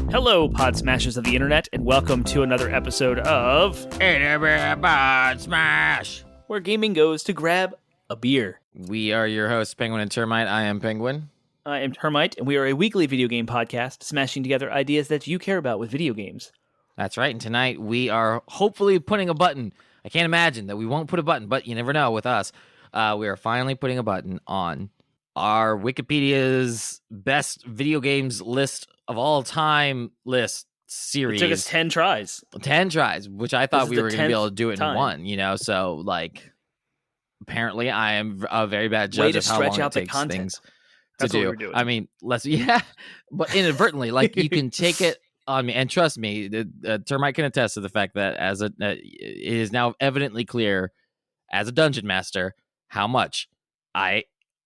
Hello, pod smashers of the internet, and welcome to another episode of Pod Smash. Where Gaming Goes to Grab a Beer. We are your hosts, Penguin and Termite. I am Penguin. I am Termite, and we are a weekly video game podcast smashing together ideas that you care about with video games. That's right, and tonight we are hopefully putting a button. I can't imagine that we won't put a button, but you never know with us. We are finally putting a button on our Wikipedia's best video games list of all time list series. It took us 10 tries. 10 tries, which I thought we were going to be able to do it time. in one, you know? So, like, apparently I am a very bad judge of how long it takes things to do. I mean, but inadvertently, like, you can take it on me. And trust me, the Termite can attest to the fact that it is now evidently clear as a dungeon master how much I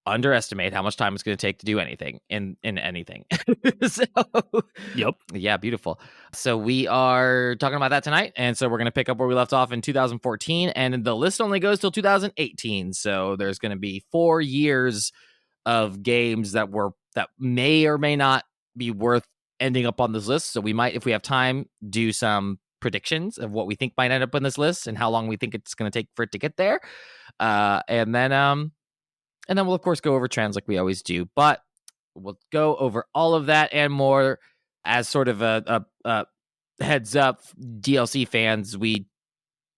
underestimate how much time it's going to take to do anything in anything. So, yep. Yeah, beautiful. So we are talking about that tonight, and so we're going to pick up where we left off in 2014, and the list only goes till 2018. So there's going to be 4 years of games that may or may not be worth ending up on this list. So we might, if we have time, do some predictions of what we think might end up on this list and how long we think it's going to take for it to get there. And then we'll, of course, go over trends like we always do. But we'll go over all of that and more as sort of a heads up, DLC fans.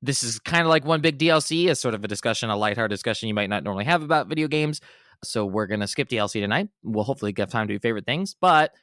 This is kind of like one big DLC, as sort of a discussion, a lighthearted discussion you might not normally have about video games. So we're going to skip DLC tonight. We'll hopefully have time to do favorite things. But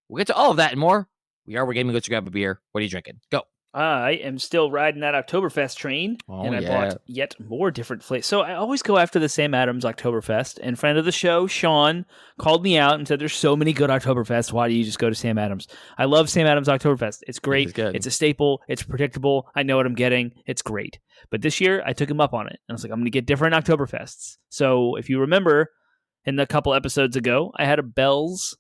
we'll get to all of that and more. We are Where Gaming Goes to Grab a Beer. What are you drinking? Go. I am still riding that Oktoberfest train, and I bought yet more different flavors. So I always go after the Sam Adams Oktoberfest, and friend of the show, Sean, called me out and said, there's so many good Oktoberfests. Why do you just go to Sam Adams? I love Sam Adams Oktoberfest. It's great. It's a staple. It's predictable. I know what I'm getting. It's great. But this year, I took him up on it, and I was like, I'm going to get different Oktoberfests. So if you remember, in the couple episodes ago, I had a Bell's,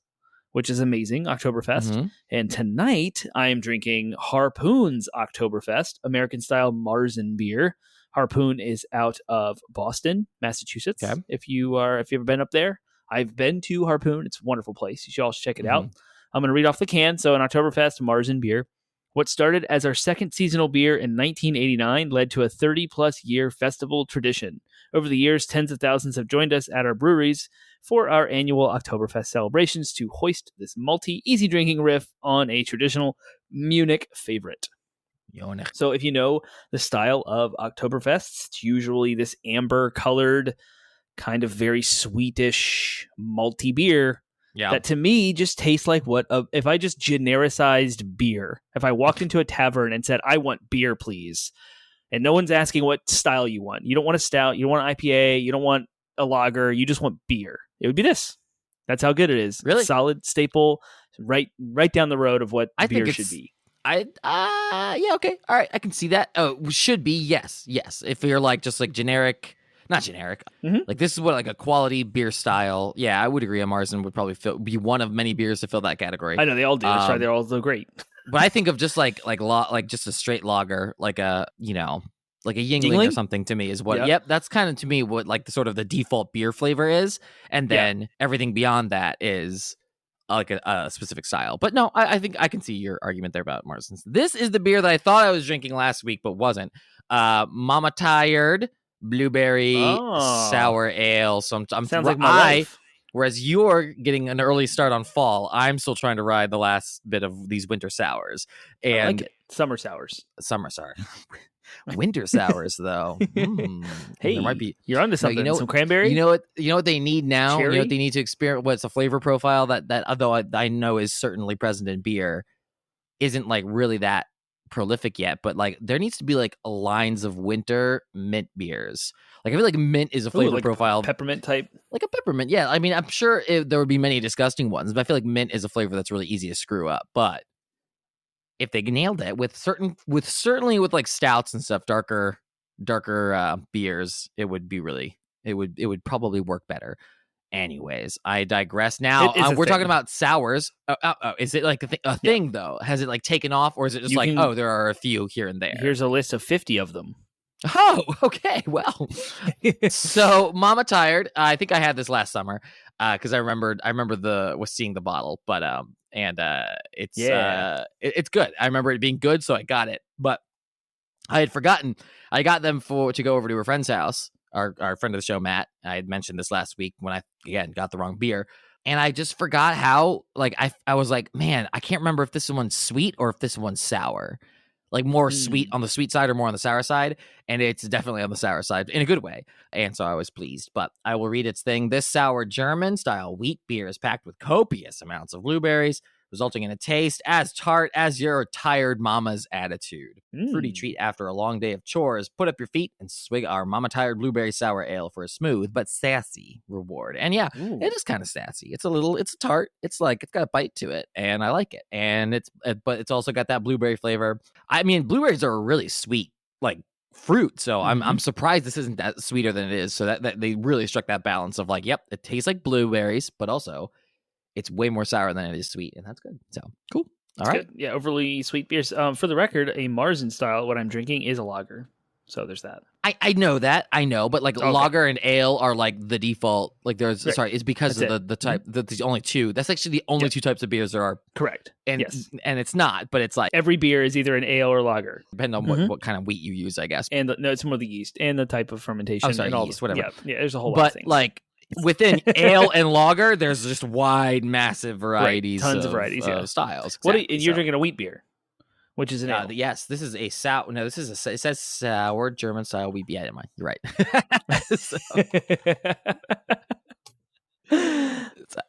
which is amazing, Oktoberfest. Mm-hmm. And tonight, I am drinking Harpoon's Oktoberfest, American-style Marzen beer. Harpoon is out of Boston, Massachusetts. Okay. If you've ever been up there, I've been to Harpoon. It's a wonderful place. You should all check it out. I'm going to read off the can. So an Oktoberfest Marzen beer. What started as our second seasonal beer in 1989 led to a 30-plus year festival tradition. Over the years, tens of thousands have joined us at our breweries for our annual Oktoberfest celebrations to hoist this malty, easy-drinking riff on a traditional Munich favorite. So if you know the style of Oktoberfests, it's usually this amber-colored, kind of very sweetish, malty beer. Yeah. That to me just tastes like if I just genericized beer. If I walked into a tavern and said, I want beer, please. And no one's asking what style you want. You don't want a stout. You don't want an IPA. You don't want a lager. You just want beer. It would be this. That's how good it is. Really? Solid staple, right down the road of what beer should be. Yeah, okay. All right. I can see that. Oh, should be. Yes. If you're like just like generic. Not generic. Mm-hmm. Like this is what like a quality beer style. Yeah, I would agree. A Marzen would probably be one of many beers to fill that category. I know they all do. That's right. They're all so great. But I think of just like just a straight lager, like a like a Yingling or something. To me is what. Yep, that's kind of to me what like the sort of the default beer flavor is, and then everything beyond that is like a specific style. But no, I think I can see your argument there about Marzens. This is the beer that I thought I was drinking last week, but wasn't. Mama Tired Blueberry Sour Ale. So sounds like my life. Whereas you're getting an early start on fall, I'm still trying to ride the last bit of these winter sours. And I like it. Summer sours. Winter sours, though. Hey, there might be. You're onto something. Some cranberry. You know what they need now. Cherry? You know what they need to experience. What's a flavor profile that although I know is certainly present in beer, isn't like really that prolific yet, but like there needs to be like lines of winter mint beers. Like I feel like mint is a flavor profile, peppermint type, like a peppermint. Yeah, I mean I'm sure there would be many disgusting ones, but I feel like mint is a flavor that's really easy to screw up. But if they nailed it certainly with like stouts and stuff, darker beers, it would probably work better. Anyways, I digress. Now we're talking about sours. Is it like a thing though? Has it like taken off, or is it just there are a few here and there? Here's a list of 50 of them. Oh, okay. Well, so Mama Tired. I think I had this last summer because I remember was seeing the bottle, but and it's good. I remember it being good, so I got it. But I had forgotten. I got them to go over to a friend's house. Our friend of the show, Matt. I had mentioned this last week when I again got the wrong beer. And I just forgot how, like, I was like, man, I can't remember if this one's sweet or if this one's sour. Like more sweet on the sweet side or more on the sour side. And it's definitely on the sour side in a good way. And so I was pleased. But I will read its thing. This sour German-style wheat beer is packed with copious amounts of blueberries, resulting in a taste as tart as your tired mama's attitude. Fruity treat after a long day of chores. Put up your feet and swig our mama tired blueberry sour ale for a smooth but sassy reward. And yeah, it is kind of sassy. It's a tart. It's got a bite to it, and I like it. And but it's also got that blueberry flavor. I mean, blueberries are a really sweet like fruit, so I'm surprised this isn't that sweeter than it is. So that they really struck that balance of like, yep, it tastes like blueberries, but also it's way more sour than it is sweet, and that's good. So cool. All right. Good. Yeah, overly sweet beers. For the record, a Marzen style, what I'm drinking is a lager. So there's that. I know that. I know, but like lager and ale are like the default. Like there's sorry, it's because that's of the type the only two. That's actually the only two types of beers there are. Correct. And yes. And it's not, but it's like every beer is either an ale or lager. Depending on what kind of wheat you use, I guess. And it's more the yeast and the type of fermentation. Oh, sorry, and all yeast, whatever. Yeah, there's a whole lot of things. But like within ale and lager, there's just wide, massive varieties, tons of varieties, styles. Exactly. And you're drinking a wheat beer, which is an ale. Yes, this is a sour. No, this is it says sour German style wheat beer. Yeah, you're right.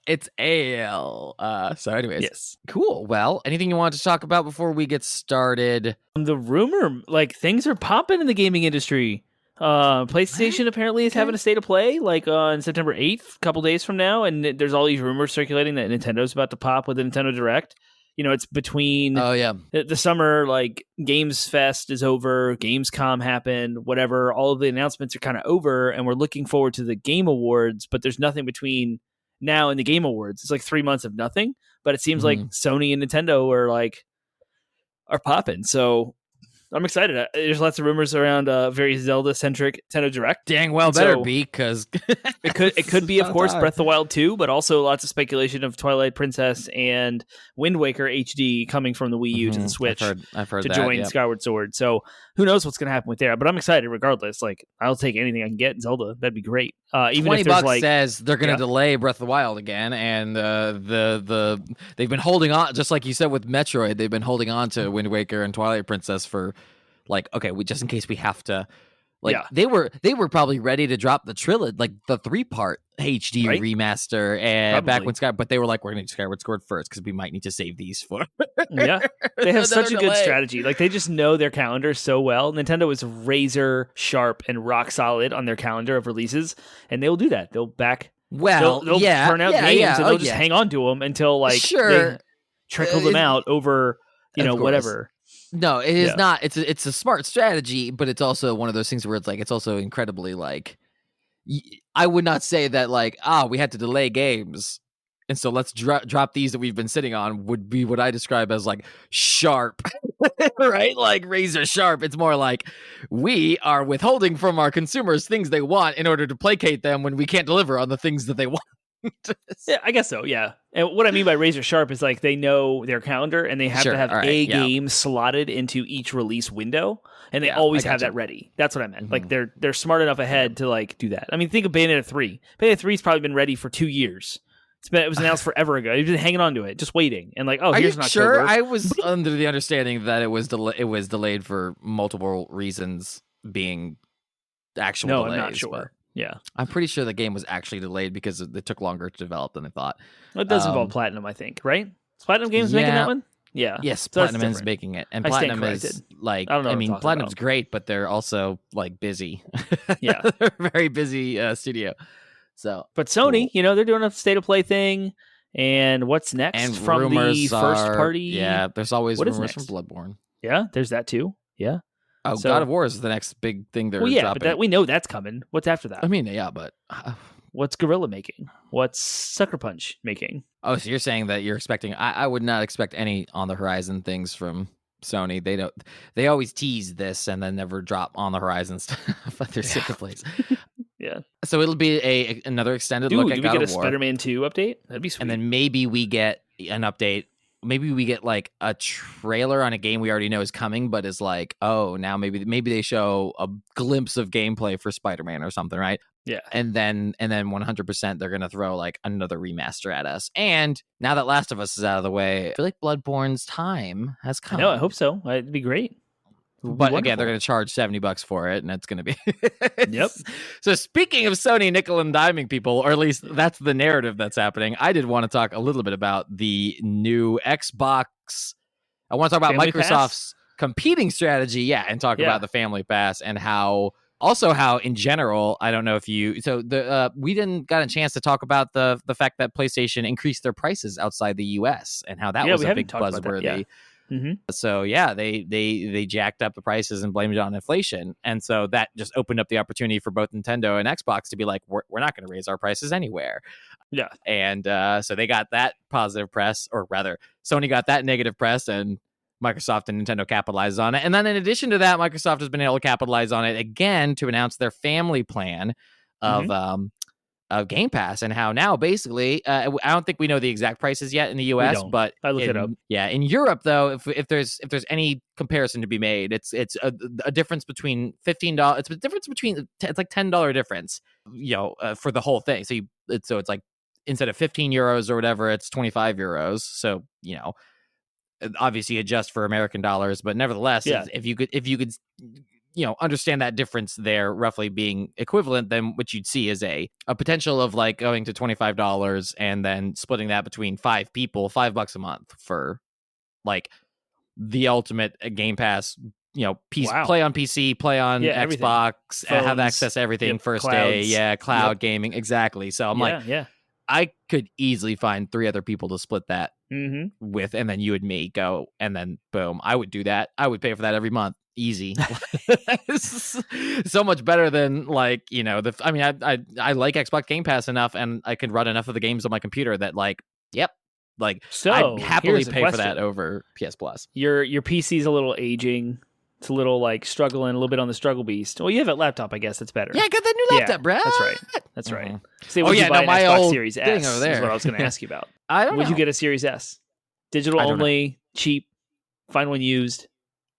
It's ale. So, anyways, yes, cool. Well, anything you want to talk about before we get started? The rumor, like things are popping in the gaming industry. PlayStation apparently is having a state of play like on September 8th, a couple days from now, and there's all these rumors circulating that Nintendo's about to pop with the Nintendo Direct. You know, it's between the summer, like Games Fest is over, Gamescom happened, whatever. All of the announcements are kind of over, and we're looking forward to the Game Awards, but there's nothing between now and the Game Awards. It's like 3 months of nothing, but it seems like Sony and Nintendo are popping. So I'm excited. There's lots of rumors around very Zelda-centric Nintendo Direct. Dang well better be, because it could be, of course, Breath of the Wild 2, but also lots of speculation of Twilight Princess and Wind Waker HD coming from the Wii U to the Switch I've heard to that, join Skyward Sword. So who knows what's going to happen with there? But I'm excited regardless. Like, I'll take anything I can get in Zelda. That'd be great. Even if there's $20 says they're going to delay Breath of the Wild again, and they've been holding on, just like you said with Metroid. They've been holding on to Wind Waker and Twilight Princess for just in case we have to. They were probably ready to drop the trilogy, like the 3-part HD remaster, and back when but they were like, we're going to do Skyward Sword first because we might need to save these for. They have such a good strategy. Like they just know their calendar so well. Nintendo is razor sharp and rock solid on their calendar of releases, and they will do that. They'll they'll turn out games and they'll just hang on to them until they trickle them out over whatever. No, it is not. It's a smart strategy, but it's also one of those things where it's also incredibly I would not say that we had to delay games, and so let's drop these that we've been sitting on would be what I describe as sharp, right? Like razor sharp. It's more like we are withholding from our consumers things they want in order to placate them when we can't deliver on the things that they want. Yeah, I guess so. Yeah, and what I mean by razor sharp is they know their calendar and they have to have game slotted into each release window, and they always have that ready. That's what I meant. Mm-hmm. They're smart enough ahead to do that. I mean, think of Bayonetta 3. Bayonetta 3's probably been ready for 2 years. It was announced forever ago. You've been hanging on to it, just waiting, and here's an October. Sure, I was under the understanding that it was delayed for multiple reasons, being actual delays. I'm not sure. Yeah, I'm pretty sure the game was actually delayed because it took longer to develop than they thought. Well, it does involve Platinum, I think, right? Is Platinum Games making that one? Yeah. Yes, so Platinum is making it, and Platinum is Platinum's great, but they're also busy. Yeah, they're a very busy studio. So, but Sony, they're doing a state of play thing, and what's next and from the first party? Yeah, there's always rumors from Bloodborne. Yeah, there's that too. Yeah. Oh, so, God of War is the next big thing they're dropping. But we know that's coming. What's after that? I mean, yeah, but what's Guerrilla making? What's Sucker Punch making? Oh, so you're saying that you're expecting? I would not expect any on the horizon things from Sony. They don't. They always tease this and then never drop on the horizon stuff. But they're sick of place. Yeah. So it'll be another extended look at God of War. Do we get a Spider-Man 2 update? That'd be sweet. And then maybe we get an update maybe we get like a trailer on a game we already know is coming, but is like, oh, now maybe they show a glimpse of gameplay for Spider-Man or something, right? Yeah. And then 100% they're gonna throw like another remaster at us. And now that Last of Us is out of the way, I feel like Bloodborne's time has come. No, I hope so. It'd be great. But again, they're going to charge $70 for it, and it's going to be. Yep. So speaking of Sony nickel and diming people, or at least that's the narrative that's happening, I did want to talk a little bit about the new Xbox. I want to talk about Family Microsoft's competing strategy, and talk about the Family Pass and how in general, I don't know if you. So we didn't got a chance to talk about the fact that PlayStation increased their prices outside the U.S. and how that was a big buzzworthy. Mm-hmm. So they jacked up the prices and blamed it on inflation, and so that just opened up the opportunity for both Nintendo and Xbox to be like, we're not going to raise our prices anywhere. Yeah, and so they got that positive press, or rather, Sony got that negative press, and Microsoft and Nintendo capitalized on it. And then in addition to that, Microsoft has been able to capitalize on it again to announce their family plan of Game Pass, and how now basically I don't think we know the exact prices yet in the US, but I looked it up. Yeah, in Europe though, if there's any comparison to be made, it's a difference between $15. It's a difference between it's like $10 difference, for the whole thing. So it's like instead of 15 euros or whatever, it's 25 euros. So obviously adjust for American dollars, but nevertheless, if you could understand that difference there roughly being equivalent, then what you'd see is a potential of like going to $25 and then splitting that between 5 people, $5 a month for like the ultimate Game Pass, play on PC, play on Xbox, have access to everything first clouds. day. Cloud gaming. Exactly. So I'm I could easily find 3 other people to split that with, and then you and me go, and then boom, I would do that. I would pay for that every month. Easy. So much better than I like Xbox Game Pass enough, and I can run enough of the games on my computer that so I'd happily pay for that over PS Plus. Your PC's a little aging. It's a little struggling, a little bit on the struggle beast. Well, you have a laptop, I guess that's better. Yeah, I got that new laptop, bro. That's right. Mm-hmm. See, would you buy an my Xbox old Series S? over there. Is what I was going to ask you about. I don't know. Would you get a Series S? Digital only, cheap, find one used,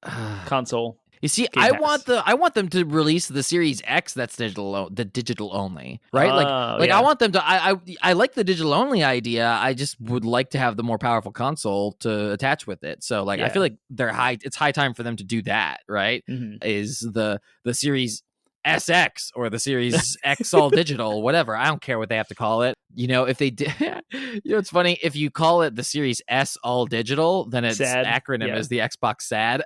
console. You see, I want them to release the Series X that's digital only, right? I want them to. I like the digital only idea. I just would like to have the more powerful console to attach with it. So I feel like it's high time for them to do that, right? Mm-hmm. Is the Series SX or the Series X all digital, whatever. I don't care what they have to call it. If they did, it's funny. If you call it the Series S all digital, then its acronym is the Xbox SAD.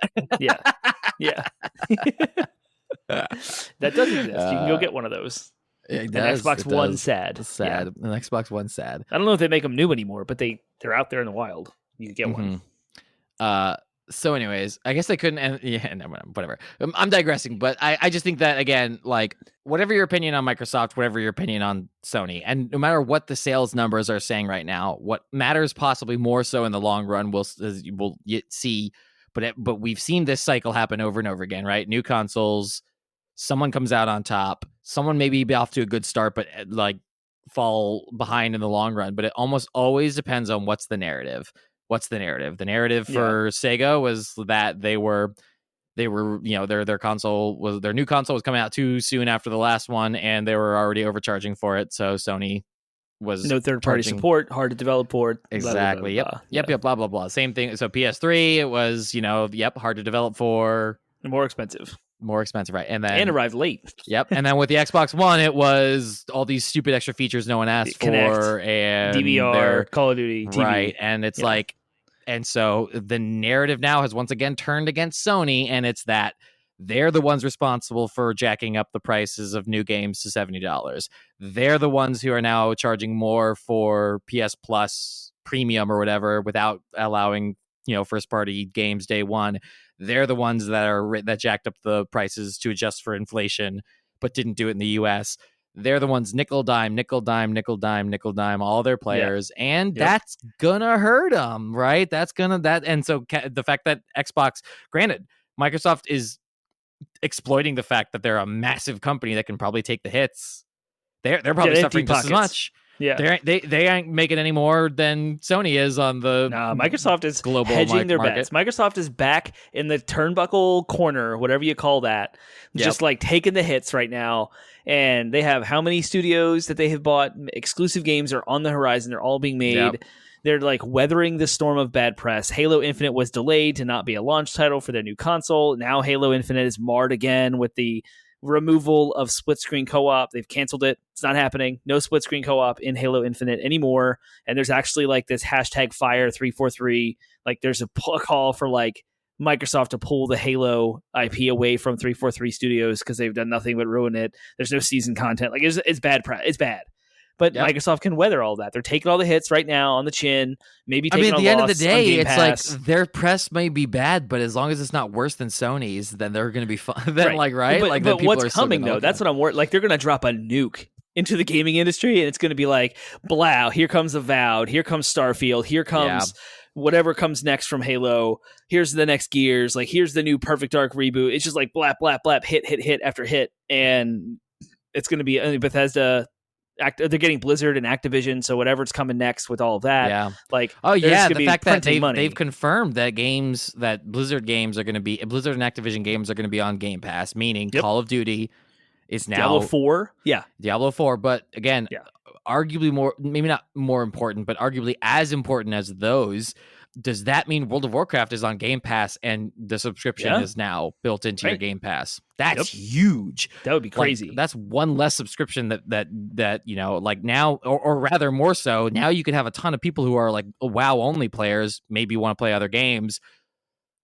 Yeah. That does exist. You can go get one of those. Xbox One SAD. An Xbox One SAD. I don't know if they make them new anymore, but they're out there in the wild. You can get one. So anyways, I guess I couldn't. Whatever. I'm digressing, but I just think that, again, whatever your opinion on Microsoft, whatever your opinion on Sony, and no matter what the sales numbers are saying right now, what matters possibly more so in the long run, we'll see. But we've seen this cycle happen over and over again, right? New consoles, someone comes out on top, someone maybe be off to a good start, but fall behind in the long run. But it almost always depends on what's the narrative. The narrative for Sega was that they were their new console was coming out too soon after the last one, and they were already overcharging for it. So Sony was no third-party support, hard to develop port. Exactly. Blah, blah, blah. Yep. Blah blah blah. Same thing. So PS3, it was hard to develop for, more expensive, right? And arrived late. Yep. And then with the Xbox One, it was all these stupid extra features no one asked for, and DVR, Call of Duty, TV. Right? And it's and so the narrative now has once again turned against Sony, and it's that they're the ones responsible for jacking up the prices of new games to $70. They're the ones who are now charging more for PS Plus Premium or whatever without allowing, first party games day one. They're the ones that jacked up the prices to adjust for inflation, but didn't do it in the US. They're the ones nickel dime all their players, and that's gonna hurt them, right? And so the fact that Xbox, granted, Microsoft is exploiting the fact that they're a massive company that can probably take the hits. They're probably suffering just as much. Yeah. They ain't making any more than Sony is on the Microsoft is global hedging their market. bets. Microsoft is back in the turnbuckle corner, whatever you call that, just like taking the hits right now. And they have how many studios that they have bought? Exclusive games are on the horizon. They're all being made. Yep. They're like weathering the storm of bad press. Halo Infinite was delayed to not be a launch title for their new console. Now Halo Infinite is marred again with the removal of split screen co-op. They've canceled it. It's not happening. No split screen co-op in Halo Infinite anymore. And there's actually like this hashtag fire 343. Like there's a call for like Microsoft to pull the Halo IP away from 343 Studios because they've done nothing but ruin it. There's no season content. Like it's bad. It's bad. But Microsoft can weather all that. They're taking all the hits right now on the chin. Maybe taking at the end of the day, it's like their press may be bad, but as long as it's not worse than Sony's, then they're going to be fine. Then right. But what's coming though? That's what I'm worried. Like they're going to drop a nuke into the gaming industry, and it's going to be like, blow. Here comes Avowed. Here comes Starfield. Here comes whatever comes next from Halo. Here's the next Gears. Like here's the new Perfect Dark reboot. It's just like blap blap blap, hit after hit, and it's going to be Bethesda. They're getting Blizzard and Activision, so whatever's coming next with all of that, like the fact that they've confirmed that Blizzard games are going to be Blizzard and Activision games are going to be on Game Pass, meaning Call of Duty is now Diablo 4, Diablo 4, but again, arguably more, maybe not more important, but arguably as important as those. Does that mean World of Warcraft is on Game Pass and the subscription is now built into your Game Pass? That's huge. That would be crazy. Like, that's one less subscription that like now, or rather more so, now you could have a ton of people who are like WoW only players, maybe want to play other games.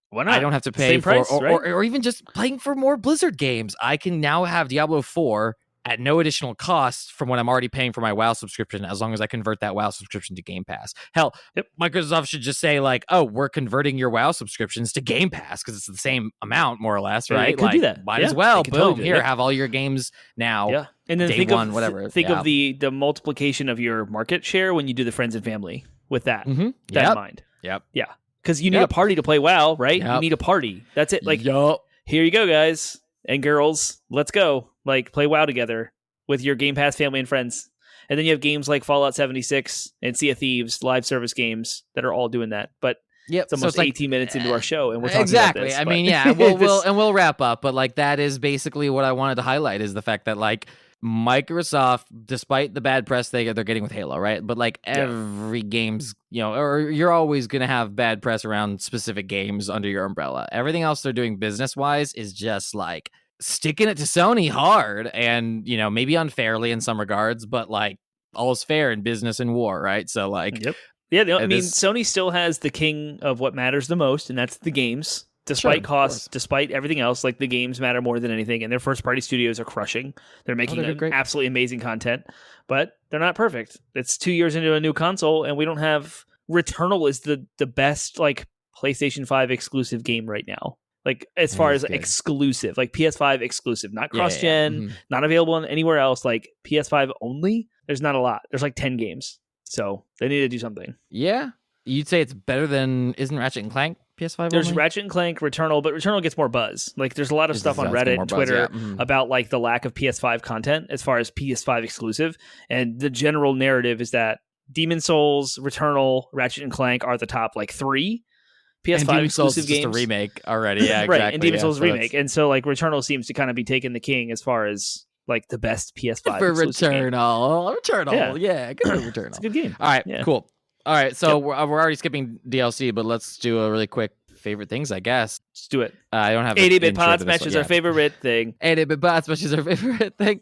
Why not? I don't have to pay or even just playing for more Blizzard games. I can now have Diablo 4 at no additional cost from what I'm already paying for my WoW subscription, as long as I convert that WoW subscription to Game Pass. Hell, Microsoft should just say like, "Oh, we're converting your WoW subscriptions to Game Pass because it's the same amount, more or less, right?" They could do that. Might as well. Boom, totally here, have all your games now. Yeah, and then think of the multiplication of your market share when you do the friends and family with that in mind. Yep. Yeah, because you need a party to play WoW, right? You need a party. That's it. Like, here you go, guys and girls. Let's go. Like, play WoW together with your Game Pass family and friends. And then you have games like Fallout 76 and Sea of Thieves, live service games that are all doing that. But it's almost 18 minutes into our show, and we're talking about this. I mean, we'll wrap up. But like, that is basically what I wanted to highlight, is the fact that like Microsoft, despite the bad press they're getting with Halo, right? But like every game's, or you're always going to have bad press around specific games under your umbrella. Everything else they're doing business-wise is just like sticking it to Sony hard, and maybe unfairly in some regards, but like all's fair in business and war, right? So like, I mean, Sony still has the king of what matters the most, and that's the games. Despite costs, despite everything else, like the games matter more than anything, and their first-party studios are crushing. They're making absolutely amazing content, but they're not perfect. It's 2 years into a new console, and we don't have Returnal is the best like PlayStation 5 exclusive game right now. Like as far as exclusive, like PS5 exclusive, not cross-gen, not available anywhere else, like PS5 only, there's not a lot. There's like 10 games. So they need to do something. Yeah. You'd say it's better than, isn't Ratchet and Clank PS5 There's only? Ratchet and Clank, Returnal, but Returnal gets more buzz. Like there's a lot of stuff on Reddit and Twitter about like the lack of PS5 content as far as PS5 exclusive. And the general narrative is that Demon's Souls, Returnal, Ratchet and Clank are the top like 3 PS5 exclusive games. Just a remake already, yeah, exactly. Right, and Demon's Souls remake, and so like Returnal seems to kind of be taking the king as far as like the best PS5 for exclusive Returnal, yeah, good for Returnal. It's a good game. All right, cool. All right, so we're already skipping DLC, but let's do a really quick favorite things, I guess. Let's do it. I don't have 80-bit pod smash is our favorite thing. 80-bit pod smash is our favorite thing.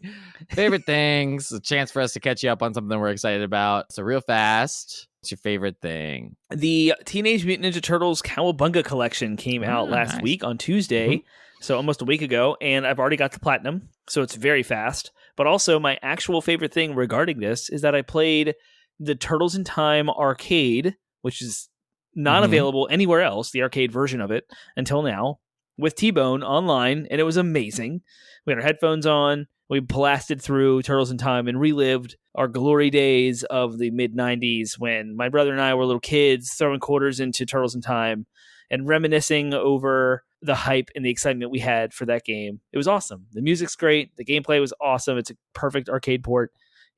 Favorite things. A chance for us to catch you up on something we're excited about. So real fast, what's your favorite thing? The Teenage Mutant Ninja Turtles Cowabunga collection came out last week on Tuesday, so almost a week ago, and I've already got the platinum, so it's very fast. But also, my actual favorite thing regarding this is that I played the Turtles in Time arcade, which is not available anywhere else, the arcade version of it, until now, with T-Bone online, and it was amazing. We had our headphones on, we blasted through Turtles in Time and relived our glory days of the mid-90s when my brother and I were little kids throwing quarters into Turtles in Time and reminiscing over the hype and the excitement we had for that game. It was awesome. The music's great. The gameplay was awesome. It's a perfect arcade port.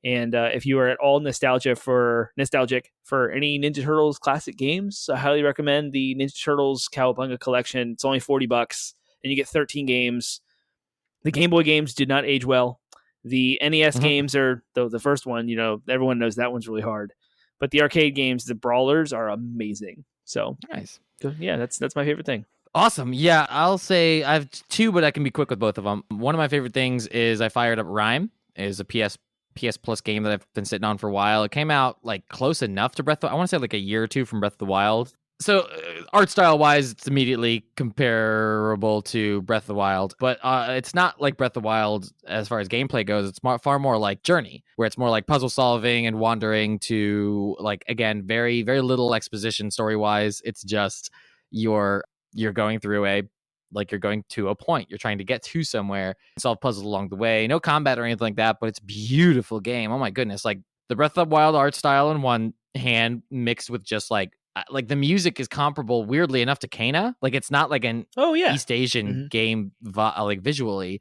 And if you are at all nostalgic for any Ninja Turtles classic games, I highly recommend the Ninja Turtles Cowabunga collection. It's only $40, and you get 13 games. The Game Boy games did not age well. The NES games are, though the first one, everyone knows that one's really hard. But the arcade games, the brawlers, are amazing. So nice. Yeah, that's my favorite thing. Awesome. Yeah, I'll say I have two, but I can be quick with both of them. One of my favorite things is I fired up Rime. It is a PS Plus game that I've been sitting on for a while. It came out close enough to I want to say a year or two from Breath of the Wild. So art style wise, it's immediately comparable to Breath of the Wild, but it's not like Breath of the Wild as far as gameplay goes. It's far more like Journey, where it's more like puzzle solving and wandering to again, very, very little exposition story wise. It's just you're going through you're going to a point. You're trying to get to somewhere, solve puzzles along the way. No combat or anything like that, but it's a beautiful game. Oh my goodness. The Breath of the Wild art style in one hand mixed with just the music is comparable weirdly enough to Kena. It's not an East Asian game visually,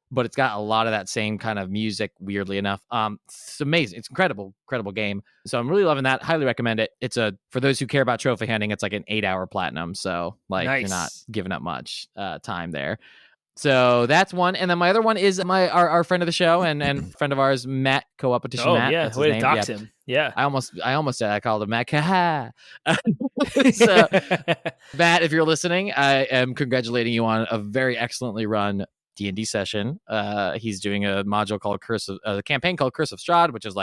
but it's got a lot of that same kind of music weirdly enough. It's amazing. It's incredible game. So I'm really loving that. Highly recommend it. It's for those who care about trophy hunting, it's an 8-hour platinum. So nice. You're not giving up much time there. So that's one. And then my other one is our friend of the show and friend of ours, Matt, Co-opetition Matt. Yeah, way to dox him. Yeah. I almost said I called him Matt. So, Matt, if you're listening, I am congratulating you on a very excellently run D&D session. He's doing a module called a campaign called Curse of Strahd, which is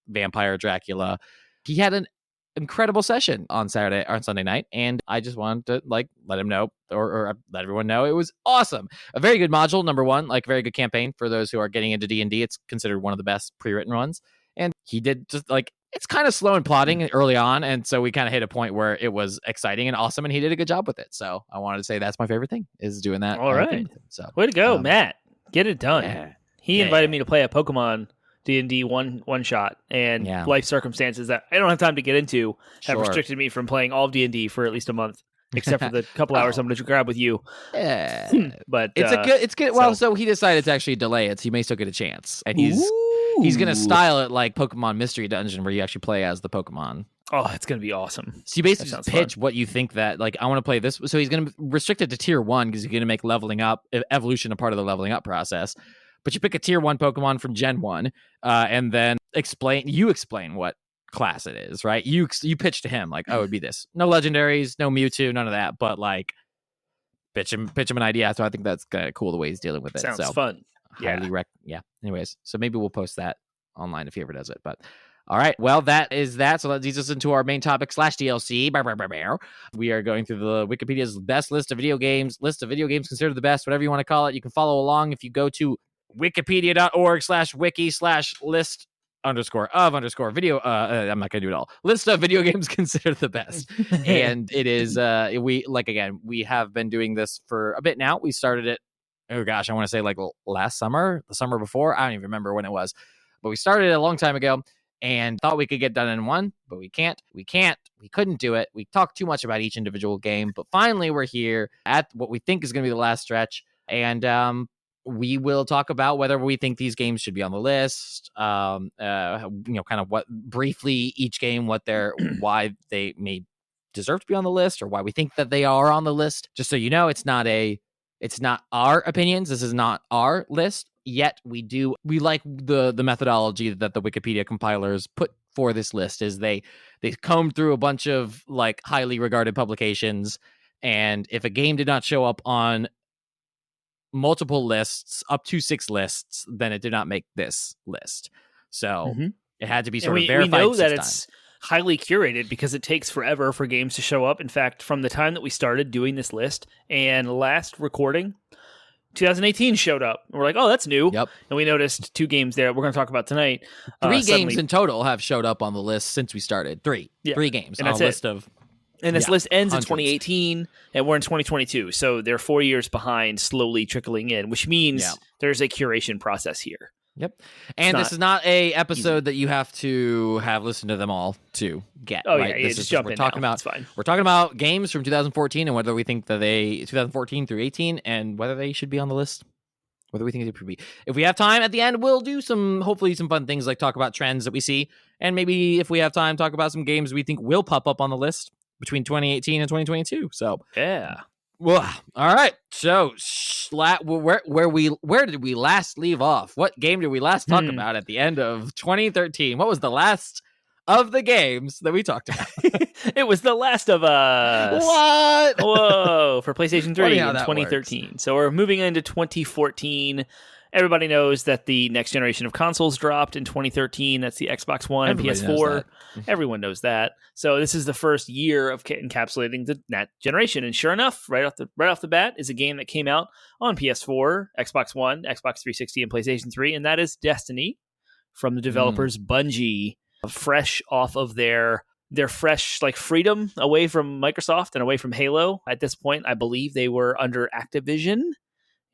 Vampire Dracula. He had an incredible session on Sunday night, and I just wanted to let him know or let everyone know it was awesome. A very good module, number one, very good campaign for those who are getting into D&D. It's considered one of the best pre-written ones, and he did just it's kind of slow and plodding early on, and so we kind of hit a point where it was exciting and awesome, and he did a good job with it. So I wanted to say that's my favorite thing is doing that. All right, so way to go, Matt. Get it done. Yeah. He invited me to play a Pokemon D&D one shot, and life circumstances that I don't have time to get into have restricted me from playing all of D&D for at least a month, except for the couple hours I'm going to grab with you. Yeah, but it's good. Well, so he decided to actually delay it, so you may still get a chance, and he's going to style it like Pokemon Mystery Dungeon, where you actually play as the Pokemon. Oh, it's going to be awesome. So you basically just pitch what you think that, I want to play this. So he's going to restrict it to tier 1 because he's going to make leveling up, evolution a part of the leveling up process. But you pick a tier 1 Pokemon from Gen 1, and then explain what class it is, right? You pitch to him, oh, it would be this. No legendaries, no Mewtwo, none of that, but, pitch him an idea. So I think that's kind of cool the way he's dealing with it. Sounds fun. Highly Anyways, so maybe we'll post that online if he ever does it, but... All right, well, that is that. So that leads us into our main topic / DLC. We are going through the Wikipedia's best list of video games considered the best, whatever you want to call it. You can follow along if you go to wikipedia.org/wiki/list_of_video. I'm not going to do it all. List of video games considered the best. And it is, we have been doing this for a bit now. We started it, oh gosh, I want to say last summer, the summer before. I don't even remember when it was. But we started it a long time ago. And thought we could get done in one, but we can't. We couldn't do it. We talked too much about each individual game, but finally we're here at what we think is going to be the last stretch. And we will talk about whether we think these games should be on the list. Kind of what briefly each game, why they may deserve to be on the list, or why we think that they are on the list. Just so you know, it's not our opinions. This is not our list. Yet we like the methodology that the Wikipedia compilers put for this list is they combed through a bunch of highly regarded publications, and if a game did not show up on multiple lists, up to 6 lists, then it did not make this list. So it had to be sort of verified. We know that it's highly curated because it takes forever for games to show up. In fact, from the time that we started doing this list and last recording, 2018 showed up. We're like, oh, that's new. Yep. And we noticed 2 games there we're going to talk about tonight. 3 games in total have showed up on the list since we started. 3 games and on a list of... And this list ends in 2018, and we're in 2022. So they're 4 years behind, slowly trickling in, which means there's a curation process here. Yep. And this is not a episode that you have to have listened to them all to get. Oh, right? Yeah, just jump in now. It's fine. We're talking about games from 2014 and whether we think that 2014 through 18, and whether they should be on the list What do we think it could be? If we have time at the end, we'll do hopefully some fun things like talk about trends that we see. And maybe if we have time, talk about some games we think will pop up on the list between 2018 and 2022. So yeah. Well, all right. So where did we last leave off? What game did we last talk about at the end of 2013? What was the last of the games that we talked about? It was The Last of Us. What? Whoa, for PlayStation 3 in 2013. Works. So we're moving into 2014. Everybody knows that the next generation of consoles dropped in 2013. That's the Xbox One and PS4. Everyone knows that. So this is the first year of encapsulating that generation. And sure enough, right off the bat is a game that came out on PS4, Xbox One, Xbox 360, and PlayStation 3, and that is Destiny from the developers Bungie, fresh off of their fresh freedom away from Microsoft and away from Halo. At this point, I believe they were under Activision,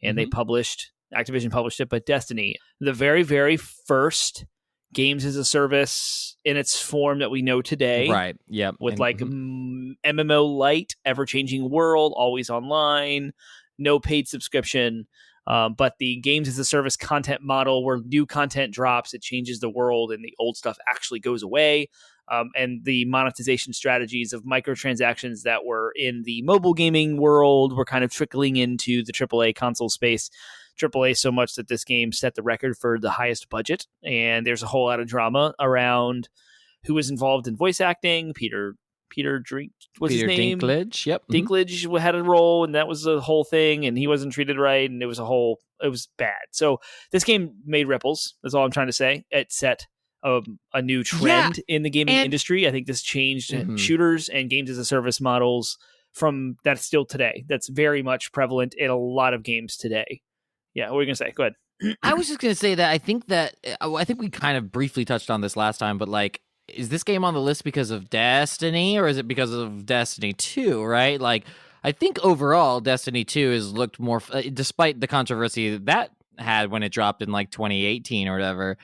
and Activision published it, but Destiny, the very, very first games as a service in its form that we know today. Right. Yep. With MMO light, ever-changing world, always online, no paid subscription. But the games as a service content model where new content drops, it changes the world and the old stuff actually goes away. And the monetization strategies of microtransactions that were in the mobile gaming world were kind of trickling into the AAA console space. AAA so much that this game set the record for the highest budget, and there's a whole lot of drama around who was involved in voice acting. Peter his name? Dinklage. Yep. Dinklage had a role, and that was a whole thing, and he wasn't treated right, and it was bad. So this game made ripples. That's all I'm trying to say. It set a new trend in the gaming industry. I think this changed shooters and games as a service models from that's still today. That's very much prevalent in a lot of games today. Yeah, what were you going to say? Go ahead. I was just going to say that I think we kind of briefly touched on this last time, but is this game on the list because of Destiny or is it because of Destiny 2, right? I think overall Destiny 2 has looked more, despite the controversy that had when it dropped in 2018 or whatever.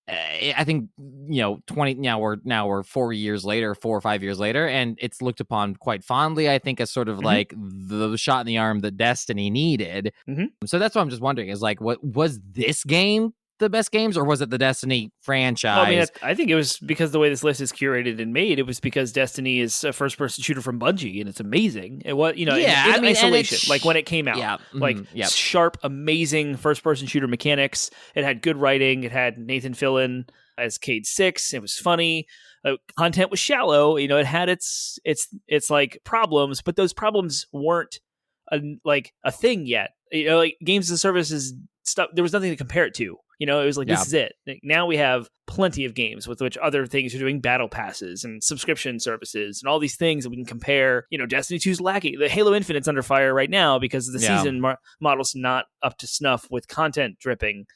I think 20 now we're 4 or 5 years later, and it's looked upon quite fondly, I think, as sort of the shot in the arm that Destiny needed. So that's what I'm just wondering is what was this game the best games, or was it the Destiny franchise? Well, I mean, I think it was because the way this list is curated and made, it was because Destiny is a first-person shooter from Bungie, and it's amazing. It was, in isolation, when it came out, sharp, amazing first-person shooter mechanics. It had good writing. It had Nathan Fillion as Cade Six. It was funny. Content was shallow. It had its problems, but those problems weren't a thing yet. Games as a service stuff. There was nothing to compare it to. It was this is it. Now we have plenty of games with which other things are doing battle passes and subscription services and all these things that we can compare. Destiny 2's lacking. The Halo Infinite's under fire right now because the season model's not up to snuff with content dripping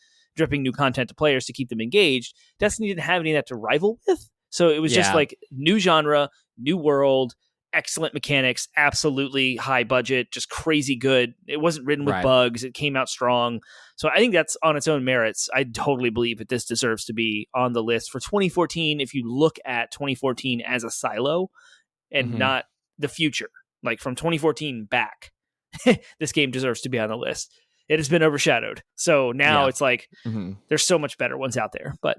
new content to players to keep them engaged. Destiny didn't have any of that to rival with. So it was just new genre, new world, excellent mechanics, absolutely high budget, just crazy good. It wasn't ridden with bugs. It came out strong. So I think that's on its own merits. I totally believe that this deserves to be on the list for 2014. If you look at 2014 as a silo and not the future, from 2014 back, this game deserves to be on the list. It has been overshadowed. So now it's there's so much better ones out there, but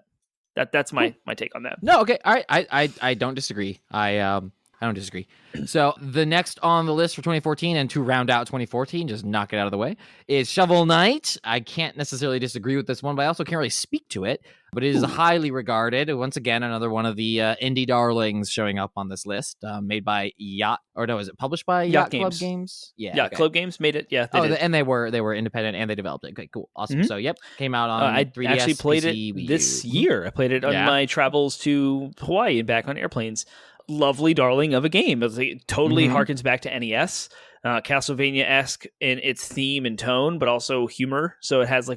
that's my take on that. No. Okay. All right. I don't disagree. I don't disagree. So the next on the list for 2014, and to round out 2014, just knock it out of the way, is Shovel Knight. I can't necessarily disagree with this one, but I also can't really speak to it. But it is highly regarded. Once again, another one of the indie darlings showing up on this list, made by is it published by Yacht Club Games? Yeah, okay. Club Games made it. Yeah, they did. And they were independent and they developed it. Okay, cool, awesome. So came out on I 3DS. Actually played it this year. I played it on my travels to Hawaii and back on airplanes. Lovely darling of a game. It totally harkens back to NES, Castlevania-esque in its theme and tone, but also humor. So it has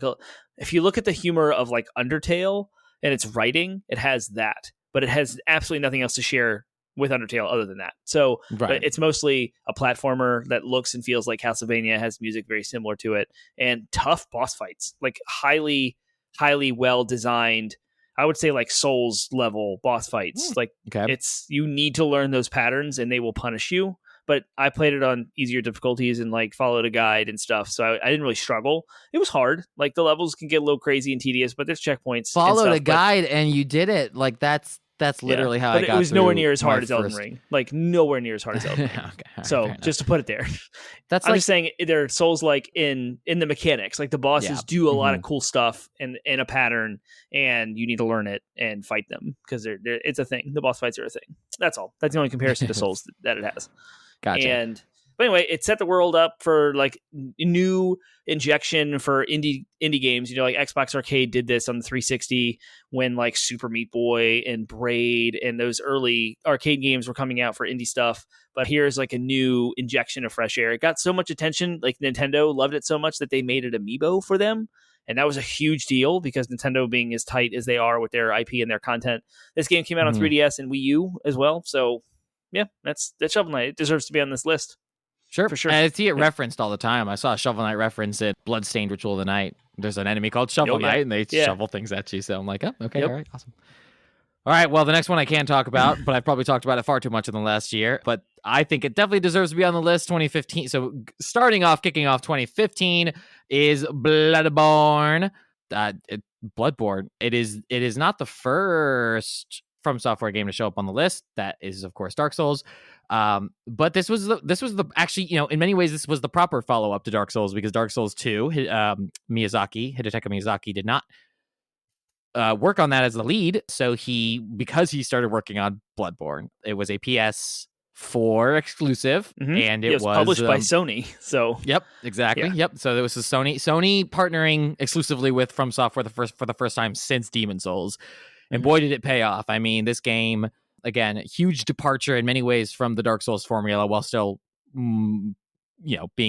if you look at the humor of Undertale and its writing, it has that, but it has absolutely nothing else to share with Undertale other than that. So it's mostly a platformer that looks and feels like Castlevania, has music very similar to it, and tough boss fights, highly, highly well designed. I would say Souls level boss fights. It's you need to learn those patterns and they will punish you, but I played it on easier difficulties and like followed a guide and stuff. So I didn't really struggle. It was hard. Like the levels can get a little crazy and tedious, but there's checkpoints. Followed and a guide and you did it. Like that's literally how I got. But it was nowhere near as hard as first... Elden Ring. Like nowhere near as hard as Elden Ring. Right, so just to put it there, I'm just saying they're Souls like in the mechanics. Like the bosses do a lot of cool stuff in a pattern, and you need to learn it and fight them because it's a thing. The boss fights are a thing. That's all. That's the only comparison to Souls that it has. Gotcha. But anyway, it set the world up for like new injection for indie games. You know, like Xbox Arcade did this on the 360 when like Super Meat Boy and Braid and those early arcade games were coming out for indie stuff. But here's like a new injection of fresh air. It got so much attention, like Nintendo loved it so much that they made it amiibo for them. And that was a huge deal because Nintendo being as tight as they are with their IP and their content. This game came out on 3DS and Wii U as well. So yeah, that's Shovel Knight. It deserves to be on this list. Sure. For sure. And I see it referenced all the time. I saw a Shovel Knight reference in Bloodstained Ritual of the Night. There's an enemy called Shovel Knight, and they shovel things at you. So I'm like, oh, okay, all right, awesome. All right, well, the next one I can talk about, but I've probably talked about it far too much in the last year. But I think it definitely deserves to be on the list. 2015. So kicking off 2015 is Bloodborne. Bloodborne. It is not the first From Software game to show up on the list. That is, of course, Dark Souls. But this was the actually, you know, in many ways this was the proper follow-up to Dark Souls because Dark Souls 2, Hidetaka Miyazaki did not work on that as the lead. So because he started working on Bloodborne, it was a PS4 exclusive, and it was published by Sony. So yep, exactly. Yeah. Yep. So there was a Sony partnering exclusively with From Software for the first time since Demon Souls, and boy did it pay off. I mean, this game. Again, huge departure in many ways from the Dark Souls formula while still, being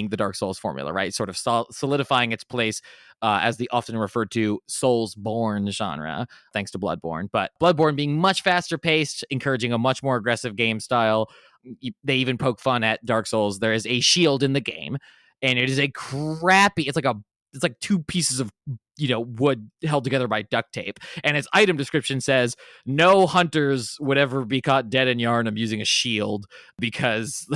the Dark Souls formula, right? Sort of solidifying its place as the often referred to Souls-born genre, thanks to Bloodborne. But Bloodborne being much faster paced, encouraging a much more aggressive game style. They even poke fun at Dark Souls. There is a shield in the game, and it is a crappy, it's like two pieces of wood held together by duct tape, and its item description says no hunters would ever be caught dead in Yharnam using a shield because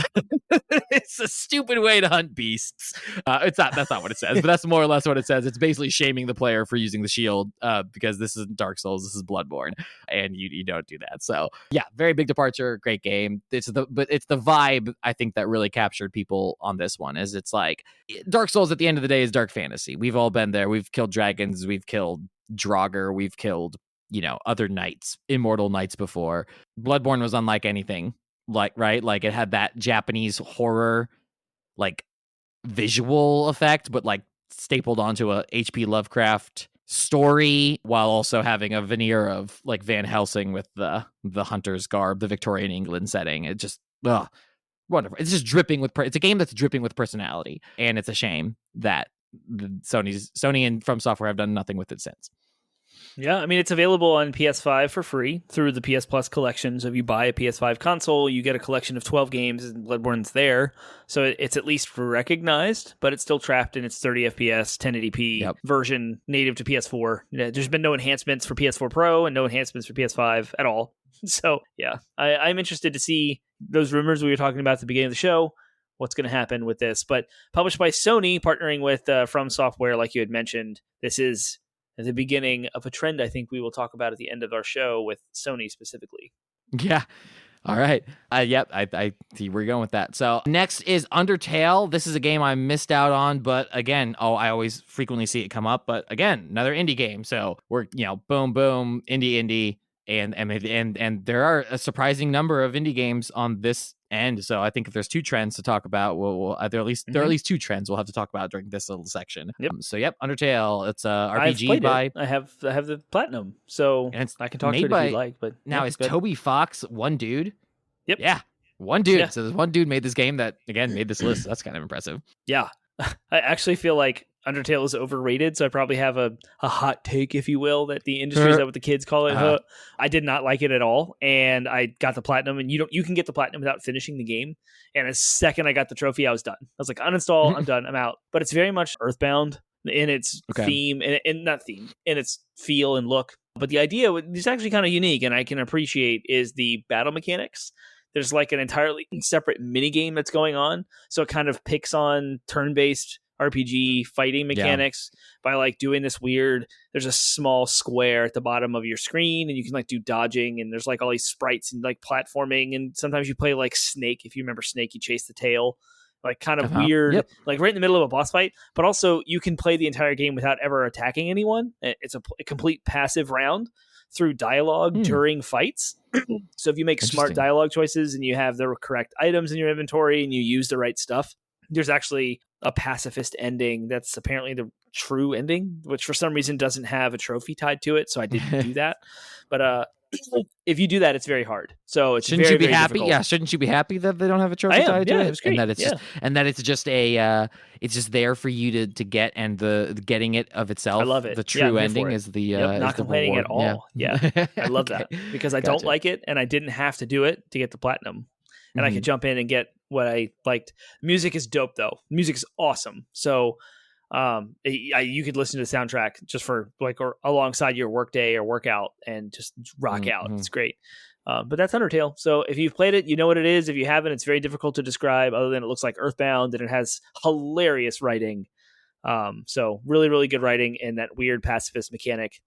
it's a stupid way to hunt beasts. That's not what it says, but that's more or less what it says. It's basically shaming the player for using the shield because this isn't Dark Souls, this is Bloodborne, and you don't do that. So yeah, very big departure, great game. It's the vibe I think that really captured people on this one. Is it's like Dark Souls at the end of the day is dark fantasy. We've all been there. We've killed dragons, we've killed Draugr, we've killed other knights, immortal knights before. Bloodborne was unlike anything, like it had that Japanese horror like visual effect, but like stapled onto a HP Lovecraft story while also having a veneer of like Van Helsing with the hunter's garb, the Victorian England setting. It just wonderful. It's just dripping with it's a game that's dripping with personality, and it's a shame that Sony and From Software have done nothing with it since. Yeah, I mean, it's available on PS5 for free through the PS Plus collection. So if you buy a PS5 console, you get a collection of 12 games, and Bloodborne's there. So it's at least recognized, but it's still trapped in its 30 FPS, 1080p version native to PS4. There's been no enhancements for PS4 Pro and no enhancements for PS5 at all. So yeah, I'm interested to see those rumors we were talking about at the beginning of the show. What's going to happen with this? But published by Sony, partnering with From Software, like you had mentioned, this is the beginning of a trend I think we will talk about at the end of our show with Sony specifically. Yeah. All right. Yep. I see where you're going with that. So next is Undertale. This is a game I missed out on, but again, I always frequently see it come up. But again, another indie game. So we're boom, boom, indie. And there are a surprising number of indie games on this end. So I think if there's two trends to talk about, there are at least two trends we'll have to talk about during this little section. Yep. Undertale. it's a RPG by. I have the platinum, so I can talk to it if you like. But now is Toby Fox one dude? Yep. Yeah, one dude. Yeah. So there's one dude made this game that again made this list. That's kind of impressive. Yeah, I actually feel like Undertale is overrated, so I probably have a hot take, if you will, that the industry is that what the kids call it. I did not like it at all, and I got the platinum, and you can get the platinum without finishing the game. And the second I got the trophy, I was done. I was like, uninstall, I'm done, I'm out. But it's very much Earthbound in its theme, and not theme, in its feel and look. But the idea is actually kind of unique, and I can appreciate is the battle mechanics. there's like an entirely separate mini game that's going on. So it kind of picks on turn-based RPG fighting mechanics by like doing this weird, there's a small square at the bottom of your screen and you can like do dodging, and there's like all these sprites and like platforming, and sometimes you play like Snake. If you remember Snake, you chase the tail, like kind of weird, like right in the middle of a boss fight. But also you can play the entire game without ever attacking anyone. It's a complete passive round through dialogue during fights. So if you make smart dialogue choices and you have the correct items in your inventory and you use the right stuff, there's actually a pacifist ending that's apparently the true ending, which for some reason doesn't have a trophy tied to it, so I didn't do that. But if you do that, it's very hard. So it's shouldn't very, you be very happy? difficult. Yeah, shouldn't you be happy that they don't have a trophy tied to it? It was great. And that it's just and that it's just a it's just there for you to get, and the getting it of itself. I love it. The true ending is the not is the complaining reward. at all. Yeah, I love that because I don't like it, and I didn't have to do it to get the platinum. And I could jump in and get what I liked. Music is dope, though. Music is awesome. So you could listen to the soundtrack just for like or alongside your workday or workout and just rock out. It's great. But that's Undertale. So if you've played it, you know what it is. If you haven't, it's very difficult to describe other than it looks like Earthbound, and it has hilarious writing. So really, really good writing and that weird pacifist mechanic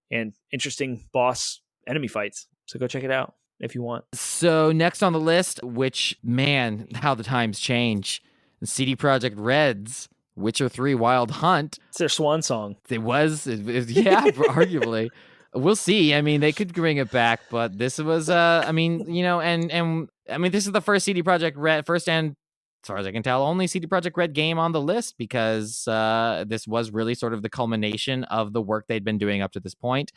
and interesting boss enemy fights. So go check it out if you want. So next on the list, which, man, how the times change. CD Projekt Red's Witcher 3 Wild Hunt. It's their swan song. It was arguably. We'll see. I mean, they could bring it back, but this was, I mean, you know, and I mean, this is the first CD Projekt Red, first and, as far as I can tell, only CD Projekt Red game on the list, because this was really sort of the culmination of the work they'd been doing up to this point.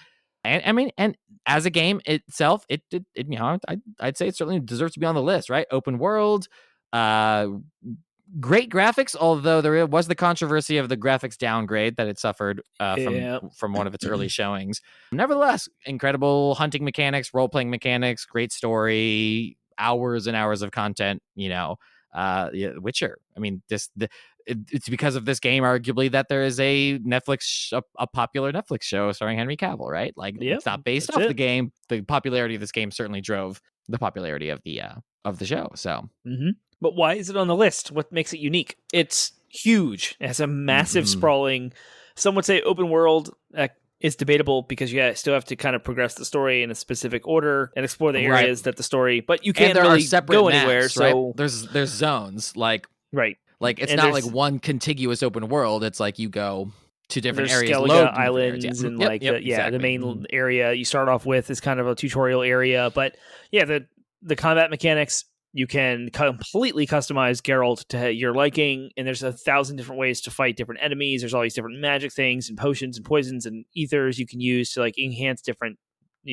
And I mean, and as a game itself, it you know, I'd say it certainly deserves to be on the list, right? Open world, great graphics, although there was the controversy of the graphics downgrade that it suffered from one of its early showings. Nevertheless, incredible hunting mechanics, role-playing mechanics, great story, hours and hours of content, you know. Witcher. I mean, it's because of this game, arguably, that there is a popular Netflix show starring Henry Cavill, right? Like, it's not based off the game. The popularity of this game certainly drove the popularity of the show. So, but why is it on the list? What makes it unique? It's huge. It has a massive, sprawling. Some would say open world. It's debatable because you still have to kind of progress the story in a specific order and explore the areas that the story. But you can't really go anywhere. Maps, so right? There's zones, like like it's not like one contiguous open world. It's like you go to different areas, Skellige Islands, and the main area you start off with is kind of a tutorial area. But the combat mechanics, you can completely customize Geralt to your liking, and there's 1,000 different ways to fight different enemies. There's all these different magic things and potions and poisons and ethers you can use to like enhance different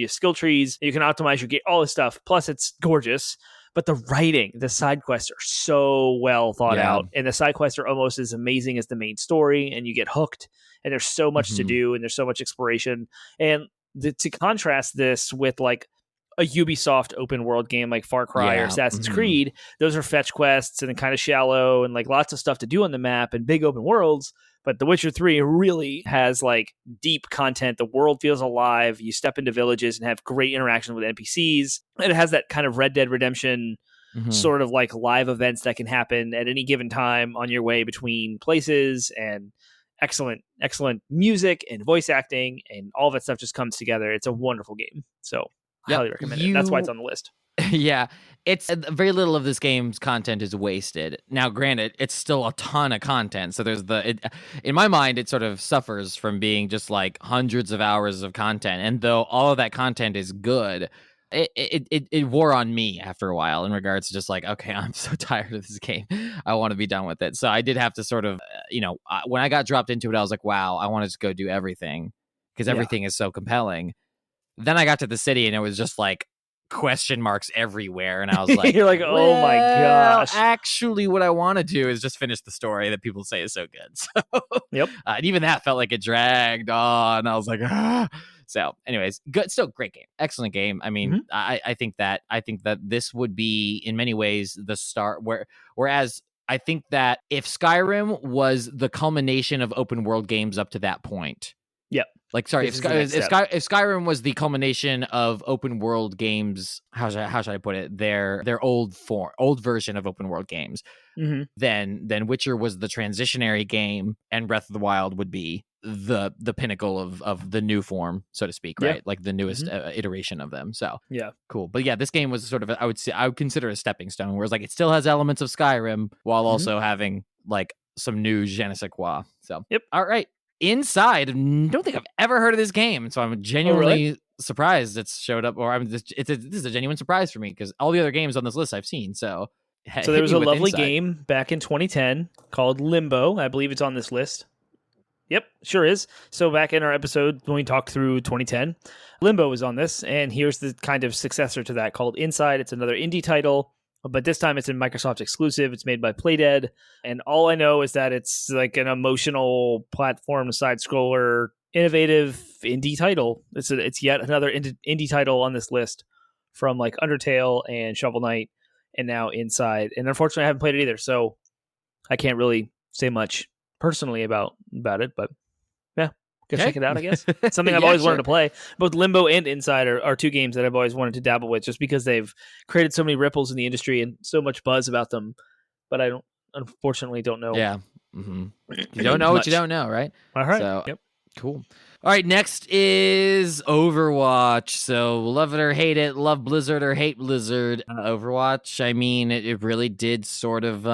skill trees. You can optimize your game, all this stuff. Plus, it's gorgeous. But the writing, the side quests are so well thought out, and the side quests are almost as amazing as the main story, and you get hooked. And there's so much to do, and there's so much exploration. And to contrast this with like a Ubisoft open world game like Far Cry or Assassin's Creed, those are fetch quests and kind of shallow and like lots of stuff to do on the map and big open worlds. But The Witcher 3 really has like deep content. The world feels alive. You step into villages and have great interaction with NPCs. And it has that kind of Red Dead Redemption sort of like live events that can happen at any given time on your way between places, and excellent music and voice acting, and all that stuff just comes together. It's a wonderful game. So highly recommend it. That's why it's on the list. Yeah, it's very little of this game's content is wasted. Now, granted, it's still a ton of content. So there's in my mind, it sort of suffers from being just like hundreds of hours of content. And though all of that content is good, it wore on me after a while in regards to just like, okay, I'm so tired of this game. I want to be done with it. So I did have to sort of, when I got dropped into it, I was like, wow, I want to just go do everything because everything is so compelling. Then I got to the city and it was just like question marks everywhere. And I was like, you're like, oh my gosh. Actually, what I want to do is just finish the story that people say is so good. So, and even that felt like it dragged on. I was like, ah. So anyways, good. Still great game. Excellent game. I mean, I think that this would be in many ways the start whereas I think that if Skyrim was the culmination of open world games up to that point, Yep. Like, sorry, if Skyrim was the culmination of open world games, how should I put it? Their old version of open world games. Mm-hmm. Then Witcher was the transitionary game, and Breath of the Wild would be the pinnacle of the new form, so to speak, right? Like the newest iteration of them. So yeah, cool. But yeah, this game was sort of I would consider a stepping stone, whereas like it still has elements of Skyrim while also having like some new je ne sais quoi. So all right. Inside, don't think I've ever heard of this game, so I'm genuinely surprised it's showed up. Or I mean, this is a genuine surprise for me because all the other games on this list I've seen. So there was a lovely game back in 2010 called Limbo. I believe it's on this list. Yep, sure is. So back in our episode when we talked through 2010, Limbo was on this, and here's the kind of successor to that called Inside. It's another indie title, but this time it's a Microsoft exclusive. It's made by Playdead, and all I know is that it's like an emotional platform side scroller, innovative indie title. It's yet another indie title on this list from like Undertale and Shovel Knight, and now Inside. And unfortunately, I haven't played it either, so I can't really say much personally about it. But yeah, go check it out. I guess it's something I've always wanted to play. Both Limbo and Inside are two games that I've always wanted to dabble with, just because they've created so many ripples in the industry and so much buzz about them. But I unfortunately don't know. Yeah, you don't know what you don't know, right? All right. So, cool. All right, next is Overwatch. So love it or hate it, love Blizzard or hate Blizzard. Overwatch, I mean, it really did sort of...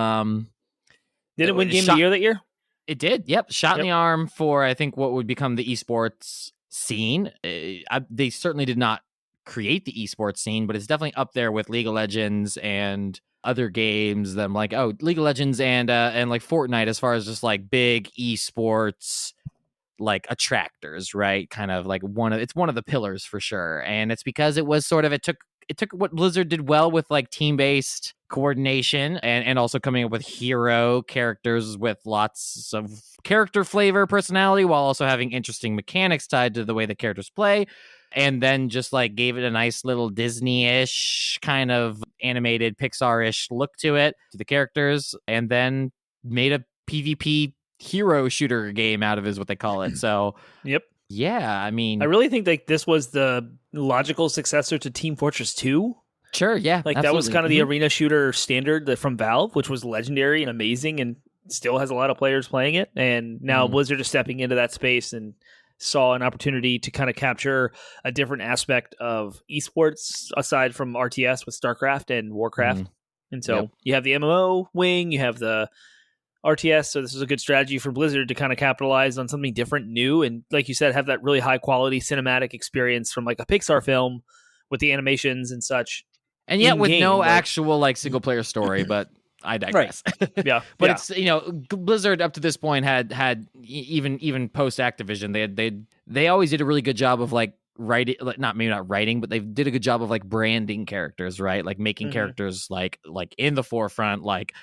did it win Game of the Year that year? It did, yep. Shot in the arm for, I think, what would become the esports scene. They certainly did not create the esports scene, but it's definitely up there with League of Legends and other games. Them like, League of Legends and like Fortnite as far as just like big esports like attractors, right? Kind of like it's one of the pillars for sure. And it's because it was sort of it took what Blizzard did well with like team-based coordination and also coming up with hero characters with lots of character flavor, personality, while also having interesting mechanics tied to the way the characters play. And then just like gave it a nice little Disney-ish kind of animated Pixar-ish look to it, to the characters, and then made a PvP hero shooter game out of it is what they call it. So yeah, I mean, I really think like this was the logical successor to Team Fortress 2. Sure, yeah, like absolutely. That was kind of the arena shooter standard from Valve, which was legendary and amazing and still has a lot of players playing it. And now Blizzard is stepping into that space and saw an opportunity to kind of capture a different aspect of esports aside from RTS with StarCraft and Warcraft. And so you have the MMO wing, you have the RTS, so this is a good strategy for Blizzard to kind of capitalize on something different, new, and like you said, have that really high quality cinematic experience from like a Pixar film with the animations and such. And yet with no actual like single player story, but I digress. Right. Yeah. But it's, Blizzard up to this point had even post Activision, they always did a really good job of like writing, not writing, but they did a good job of like branding characters, right? Like making characters like in the forefront. Like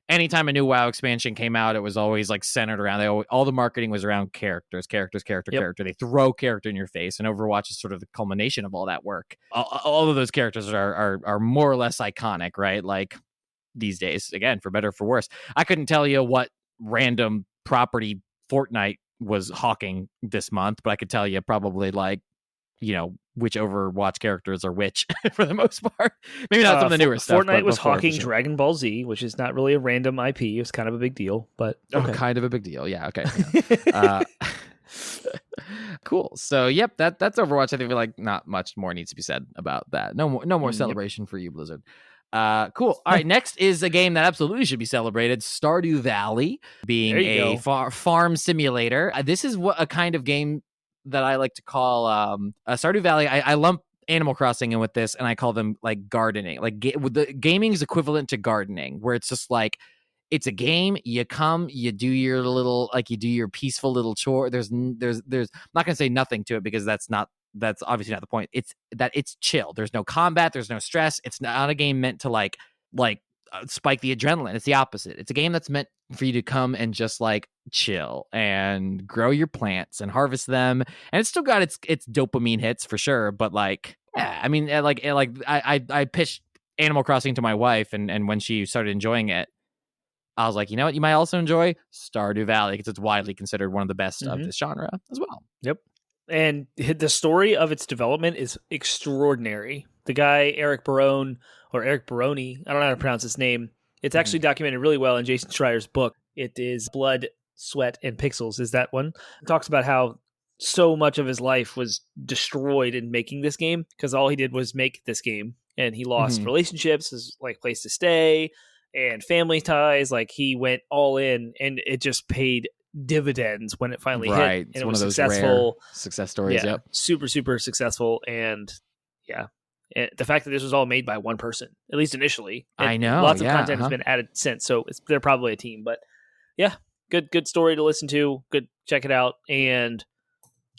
anytime a new WoW expansion came out, it was always like centered around. All the marketing was around character. They throw character in your face, and Overwatch is sort of the culmination of all that work. All of those characters are more or less iconic, right? Like these days, again, for better or for worse. I couldn't tell you what random property Fortnite was hawking this month, but I could tell you probably like, which Overwatch characters are which for the most part. Maybe not some of the newer stuff. Fortnite was hawking Dragon Ball Z, which is not really a random IP. It's kind of a big deal, but okay. Kind of a big deal. Yeah. Okay. Yeah. Cool. So, yep, that's Overwatch. I think like not much more needs to be said about that. No more celebration for you, Blizzard. Cool. All right. Next is a game that absolutely should be celebrated. Stardew Valley, being a farm simulator. This is a kind of game that I like to call Stardew Valley. I lump Animal Crossing in with this, and I call them like gardening. Like the gaming is equivalent to gardening, where it's just like it's a game. You come, you do your little you do your peaceful little chore. There's I'm not gonna say nothing to it because that's obviously not the point. It's chill. There's no combat. There's no stress. It's not a game meant to like spike the adrenaline. It's the opposite. It's a game that's meant for you to come and just like chill and grow your plants and harvest them. And it's still got its dopamine hits for sure. But like, yeah, I mean, I pitched Animal Crossing to my wife, and when she started enjoying it, I was like, you know what, you might also enjoy Stardew Valley because it's widely considered one of the best of this genre as well. Yep. And the story of its development is extraordinary. The guy, Eric Barone, or Eric Baroni, I don't know how to pronounce his name. It's actually documented really well in Jason Schreier's book. It is Blood, Sweat, and Pixels is that one. It talks about how so much of his life was destroyed in making this game because all he did was make this game. And he lost relationships, his like place to stay, and family ties. Like he went all in, and it just paid dividends when it finally hit. And it's it one was of those successful. Rare success stories. Yeah, Yep. super, super successful. And yeah, the fact that this was all made by one person, at least initially. I know. Lots of content has been added since, so they're probably a team. But yeah, good story to listen to. Good, check it out. And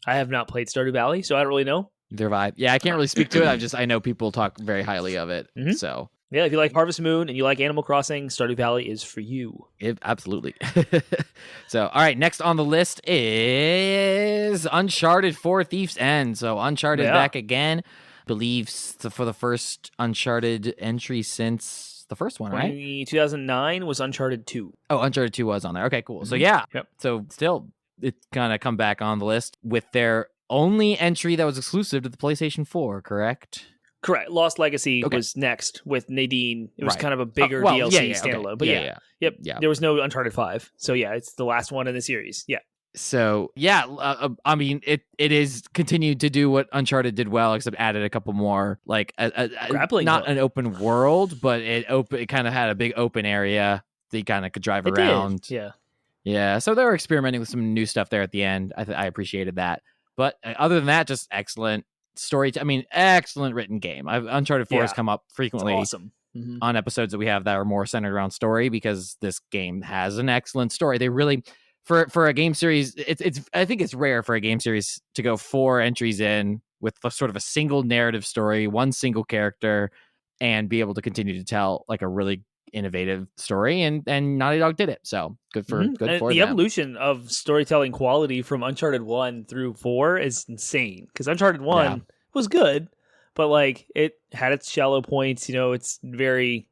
I have not played Stardew Valley, so I don't really know their vibe. Yeah, I can't really speak to it. I know people talk very highly of it. So yeah, if you like Harvest Moon and you like Animal Crossing, Stardew Valley is for you. Absolutely. So, all right, next on the list is Uncharted 4 Thief's End. So, Uncharted back again. Believes for the first Uncharted entry since the first one, right? 2009 was Uncharted 2. Oh, Uncharted 2 was on there. Okay, cool. So, yeah. Yep. So, still, it kind of come back on the list with their only entry that was exclusive to the PlayStation 4, correct? Correct. Lost Legacy was next with Nadine. It was kind of a bigger DLC standalone. Okay. But there was no Uncharted 5. So yeah, it's the last one in the series. Yeah. So yeah, I mean, it is continued to do what Uncharted did well, except added a couple more, like grappling not an open world, but it kind of had a big open area that you kind of could drive around. Did. Yeah. So they were experimenting with some new stuff there at the end. I appreciated that. But other than that, just excellent story. Excellent written game. Uncharted 4 has come up frequently on episodes that we have that are more centered around story, because this game has an excellent story. They really, for a game series, I think it's rare for a game series to go 4 entries in with sort of a single narrative story, one single character, and be able to continue to tell like a really innovative story, and Naughty Dog did it. So good for the them. evolution of storytelling quality from Uncharted 1 through 4 is insane, because Uncharted 1 was good, but like it had its shallow points. It's very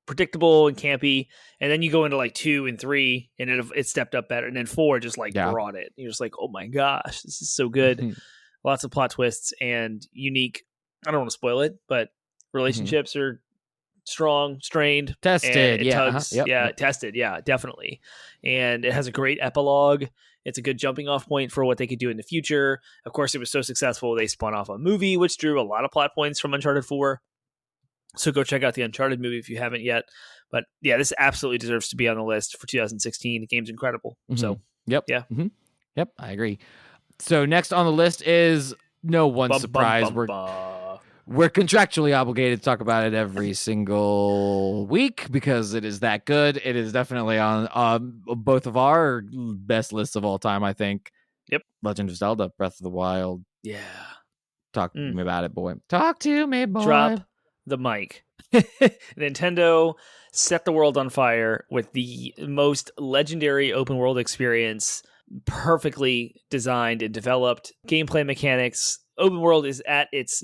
predictable and campy, and then you go into like 2 and 3 and it stepped up better, and then 4 just like brought it. You're just like, oh my gosh, this is so good. Lots of plot twists and unique, I don't want to spoil it, but relationships are strong, strained, tested, tugs. Tested, definitely. And it has a great epilogue. It's a good jumping off point for what they could do in the future. Of course, it was so successful, they spun off a movie, which drew a lot of plot points from Uncharted 4. So go check out the Uncharted movie if you haven't yet. But yeah, this absolutely deserves to be on the list for 2016. The game's incredible. So yep, I agree. So next on the list is no one surprise. We're contractually obligated to talk about it every single week because it is that good. It is definitely on both of our best lists of all time, I think. Yep. Legend of Zelda, Breath of the Wild. Yeah. Talk to me about it, boy. Talk to me, boy. Drop the mic. Nintendo set the world on fire with the most legendary open world experience, perfectly designed and developed. Gameplay mechanics. Open world is at its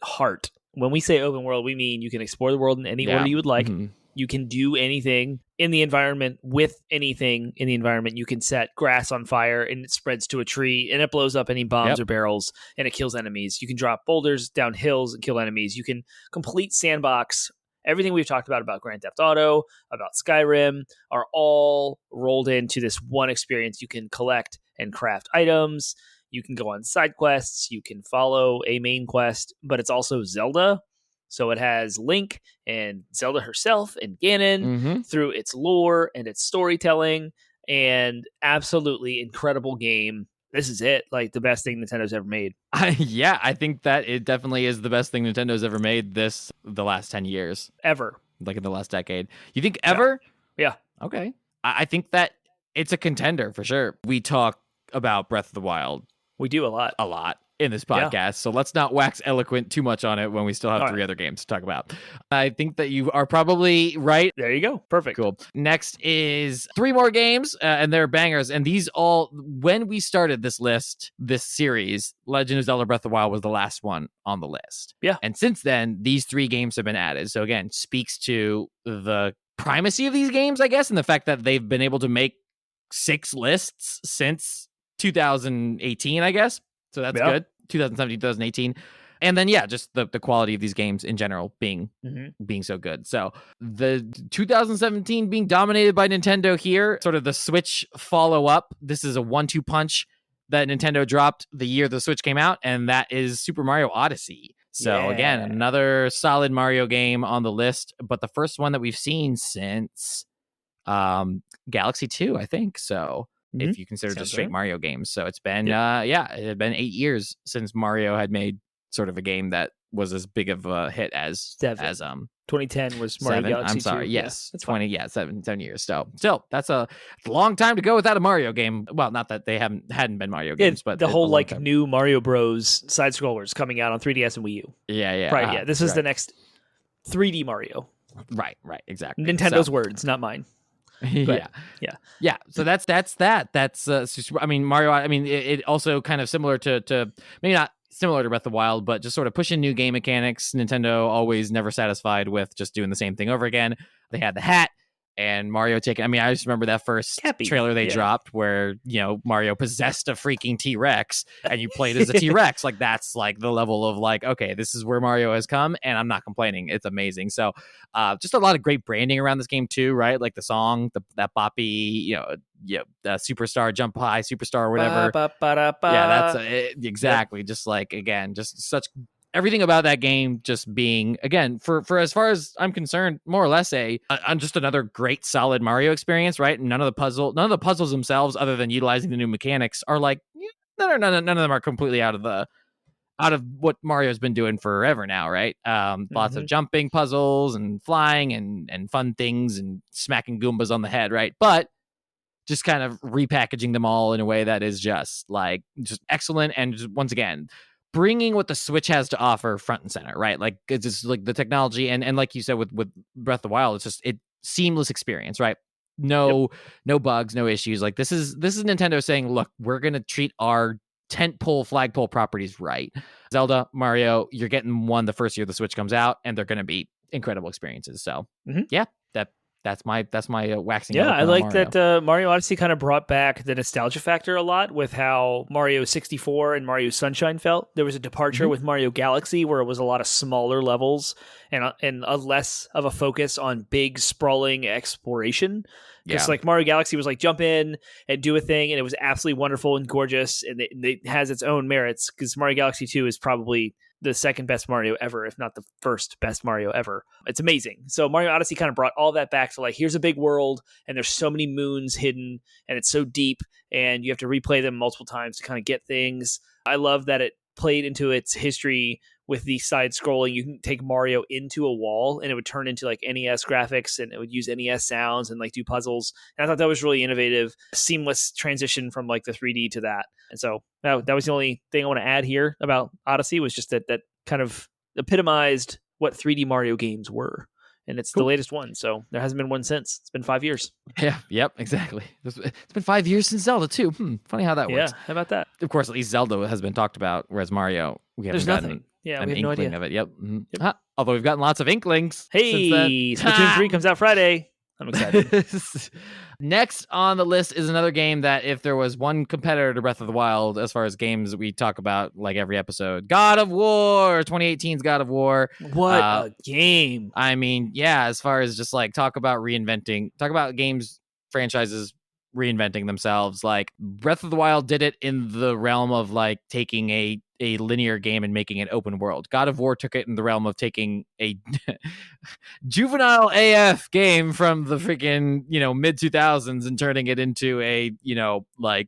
heart. When we say open world, we mean you can explore the world in any order you would like. You can do anything in the environment with anything in the environment. You can set grass on fire and it spreads to a tree and it blows up any bombs or barrels and it kills enemies. You can drop boulders down hills and kill enemies. You can complete sandbox. Everything we've talked about Grand Theft Auto, about Skyrim, are all rolled into this one experience. You can collect and craft items. You can go on side quests. You can follow a main quest, but it's also Zelda. So it has Link and Zelda herself and Ganon through its lore and its storytelling, and absolutely incredible game. This is it. Like the best thing Nintendo's ever made. I think that it definitely is the best thing Nintendo's ever made the last 10 years. Ever. Like in the last decade. You think ever? Yeah. Okay. I think that it's a contender for sure. We talk about Breath of the Wild. We do a lot in this podcast, so let's not wax eloquent too much on it when we still have 3 other games to talk about. I think that you are probably right. There you go. Perfect. Cool. Next is 3 more games, and they're bangers. And these all, when we started this series, Legend of Zelda Breath of the Wild was the last one on the list. Yeah. And since then, these 3 games have been added. So again, speaks to the primacy of these games, I guess, and the fact that they've been able to make 6 lists since 2018, I guess. So that's good. 2017, 2018. And then, just the quality of these games in general being so good. So the 2017 being dominated by Nintendo here, sort of the Switch follow-up. This is a 1-2 punch that Nintendo dropped the year the Switch came out, and that is Super Mario Odyssey. So again, another solid Mario game on the list, but the first one that we've seen since Galaxy 2, I think. So if you consider just straight Mario games. So it's been, it had been 8 years since Mario had made sort of a game that was as big of a hit as 2010 was Mario 7. Galaxy I'm sorry. 2. Yes. 7 years. So still, that's a long time to go without a Mario game. Well, not that they hadn't been Mario games, but the whole like new Mario Bros side scrollers coming out on 3DS and Wii U. Right. This is the next 3D Mario. Right. Exactly. Nintendo's words, not mine. Yeah. So that's that. That's I mean, Mario. I mean, it also kind of similar to maybe not similar to Breath of the Wild, but just sort of pushing new game mechanics. Nintendo always never satisfied with just doing the same thing over again. They had the hat and Mario taking. I mean, I just remember that first trailer they dropped where Mario possessed a freaking T-Rex and you played as a T-Rex. Like that's like the level of like, okay, this is where Mario has come, and I'm not complaining. It's amazing. So, just a lot of great branding around this game too, right? Like the song, that boppy, superstar, jump high, superstar, or whatever. That's exactly just like again, just such. Everything about that game just being, again, for as far as I'm concerned, more or less just another great solid Mario experience, right? And none of the puzzles themselves, other than utilizing the new mechanics, are like none of them are completely out of what Mario's been doing forever now, right? Lots of jumping puzzles and flying and fun things and smacking Goombas on the head, right? But just kind of repackaging them all in a way that is just excellent, and just once again bringing what the Switch has to offer front and center, right? Like it's just like the technology and like you said with Breath of the Wild, it's just seamless experience, right? No bugs, no issues. Like this is Nintendo saying, look, we're gonna treat our tentpole flagpole properties right. Zelda, Mario, you're getting one the first year the Switch comes out, and they're gonna be incredible experiences. So that's my waxing. Yeah, I like that Mario Odyssey kind of brought back the nostalgia factor a lot with how Mario 64 and Mario Sunshine felt. There was a departure with Mario Galaxy where it was a lot of smaller levels and a less of a focus on big sprawling exploration. Because like Mario Galaxy was like jump in and do a thing, and it was absolutely wonderful and gorgeous, and it has its own merits. Because Mario Galaxy 2 is probably the second best Mario ever, if not the first best Mario ever. It's amazing. So Mario Odyssey kind of brought all that back to like, here's a big world and there's so many moons hidden and it's so deep and you have to replay them multiple times to kind of get things. I love that it played into its history with the side scrolling. You can take Mario into a wall and it would turn into like NES graphics and it would use NES sounds and like do puzzles. And I thought that was really innovative, seamless transition from like the 3D to that. And so that was the only thing I want to add here about Odyssey, was just that kind of epitomized what 3D Mario games were. And it's the latest one, so there hasn't been one since. It's been 5 years. Yeah, yep, exactly. It's been 5 years since Zelda, too. Funny how that works. Yeah, how about that? Of course, at least Zelda has been talked about, whereas Mario, we haven't gotten nothing. Yeah, an we have no inkling idea. of it. Yep. Although we've gotten lots of inklings. Hey, Splatoon 3 comes out Friday. I'm excited. Next on the list is another game that if there was one competitor to Breath of the Wild, as far as games we talk about like every episode, God of War, 2018's God of War. What a game. I mean, yeah, as far as just like talk about games, franchises reinventing themselves. Like Breath of the Wild did it in the realm of like taking a linear game and making it open world. God of War took it in the realm of taking a juvenile AF game from the freaking, mid 2000s and turning it into a, like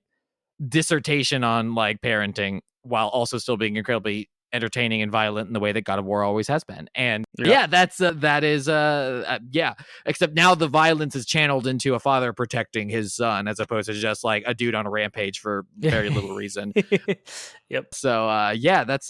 dissertation on like parenting while also still being incredibly entertaining and violent in the way that God of War always has been. And that is except now the violence is channeled into a father protecting his son as opposed to just like a dude on a rampage for very little reason. Yep. So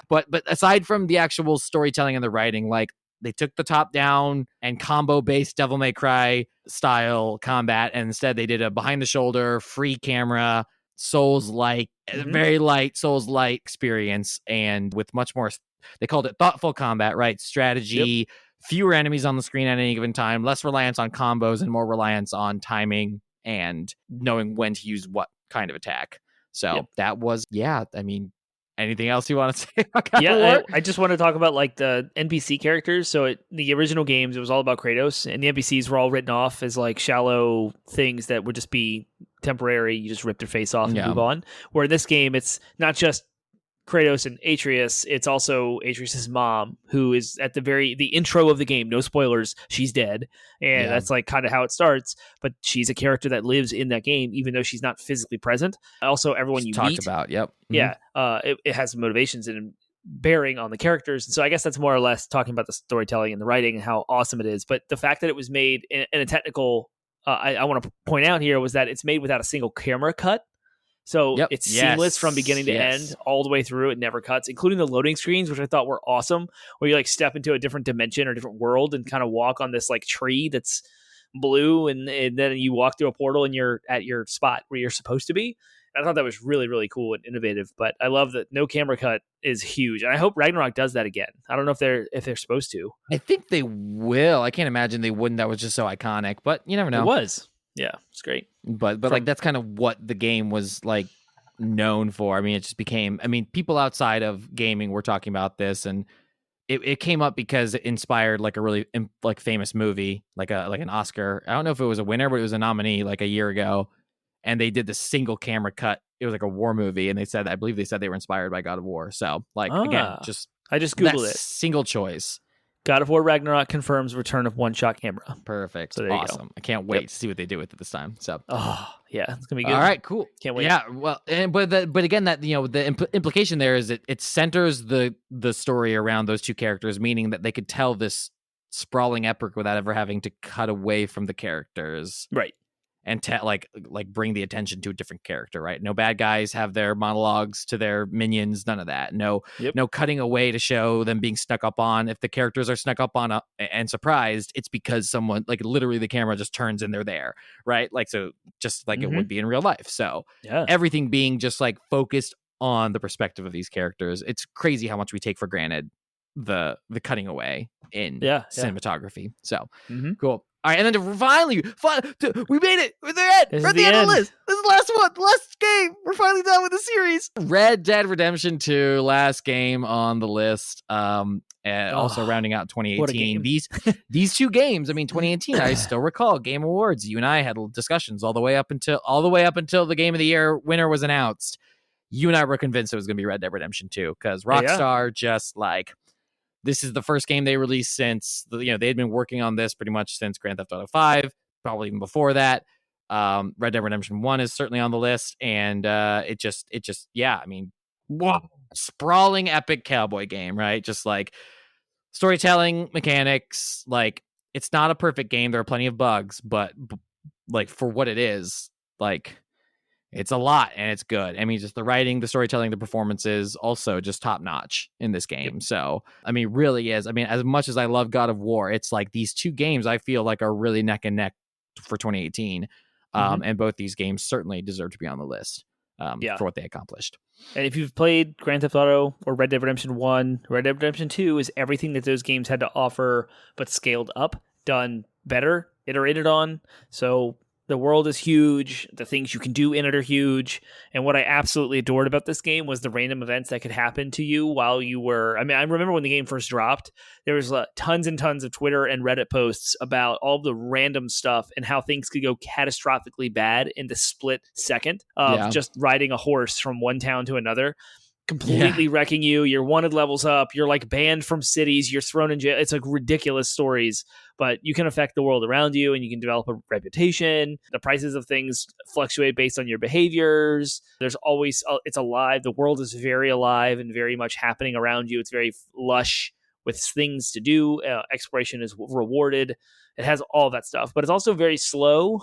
but aside from the actual storytelling and the writing, like they took the top down and combo based Devil May Cry style combat, and instead they did a behind the shoulder free camera Souls-like, very light Souls-like experience, and with much more, they called it thoughtful combat, right? Strategy, fewer enemies on the screen at any given time, less reliance on combos and more reliance on timing and knowing when to use what kind of attack. So that was, I mean, anything else you want to say about God of War? I just want to talk about like the NPC characters. So the original games, it was all about Kratos, and the NPCs were all written off as like shallow things that would just be temporary. You just rip their face off and move on. Where in this game, it's not just Kratos and Atreus, it's also Atreus's mom, who is at the intro of the game. No spoilers, she's dead, and that's like kind of how it starts. But she's a character that lives in that game, even though she's not physically present. Also, everyone Just you talked meet, about, it has motivations and bearing on the characters. And so I guess that's more or less talking about the storytelling and the writing and how awesome it is. But the fact that it was made in a technical, I want to point out here, was that it's made without a single camera cut. So it's seamless from beginning to end, all the way through. It never cuts, including the loading screens, which I thought were awesome, where you like step into a different dimension or different world and kind of walk on this like tree that's blue, and then you walk through a portal and you're at your spot where you're supposed to be. And I thought that was really, really cool and innovative. But I love that no camera cut is huge, and I hope Ragnarok does that again. I don't know if they're supposed to. I think they will. I can't imagine they wouldn't. That was just so iconic. But you never know. It was. Yeah, it's great. But like that's kind of what the game was like known for. I mean, it just became. I mean, people outside of gaming were talking about this, and it came up because it inspired like a really like famous movie, like an Oscar. I don't know if it was a winner, but it was a nominee like a year ago, and they did the single camera cut. It was like a war movie, and I believe they said they were inspired by God of War. So like again, I just googled it. Single choice. God of War Ragnarok confirms return of one-shot camera. Perfect. So there awesome. You go. I can't wait to see what they do with it this time. So, yeah, it's gonna be good. All right, cool. Can't wait. Yeah, well, but again, that the implication there is it centers the story around those two characters, meaning that they could tell this sprawling epic without ever having to cut away from the characters, right? And like bring the attention to a different character, right? No bad guys have their monologues to their minions, none of that. No cutting away to show them being snuck up on. If the characters are snuck up on and surprised, it's because someone, like literally the camera just turns and they're there, right? Like, so just like it would be in real life. So everything being just like focused on the perspective of these characters. It's crazy how much we take for granted the cutting away in cinematography. So cool. All right, and then finally, we made it. We're at the end of the list. This is the last one, the last game. We're finally done with the series. Red Dead Redemption 2, last game on the list. And also rounding out 2018. These two games. I mean, 2018. I still recall Game Awards. You and I had discussions all the way up until the Game of the Year winner was announced. You and I were convinced it was going to be Red Dead Redemption 2 because Rockstar just like. This is the first game they released since they had been working on this pretty much since Grand Theft Auto 5, probably even before that. Red Dead Redemption 1 is certainly on the list, and it just I mean, whoa, sprawling epic cowboy game, right? Just like storytelling, mechanics, like it's not a perfect game. There are plenty of bugs, but like for what it is, like it's a lot and it's good. I mean, just the writing, the storytelling, the performances, also just top notch in this game. So, I mean, really is. I mean, as much as I love God of War, it's like these two games I feel like are really neck and neck for 2018. And both these games certainly deserve to be on the list for what they accomplished. And if you've played Grand Theft Auto or Red Dead Redemption 1, Red Dead Redemption 2 is everything that those games had to offer, but scaled up, done better, iterated on. So the world is huge. The things you can do in it are huge. And what I absolutely adored about this game was the random events that could happen to you while you were... I mean, I remember when the game first dropped, there was tons and tons of Twitter and Reddit posts about all the random stuff and how things could go catastrophically bad in the split second of just riding a horse from one town to another. Completely wrecking you. Your wanted levels up. You're like banned from cities. You're thrown in jail. It's like ridiculous stories, but you can affect the world around you and you can develop a reputation. The prices of things fluctuate based on your behaviors. There's always, it's alive. The world is very alive and very much happening around you. It's very lush with things to do. Exploration is rewarded. It has all that stuff, but it's also very slow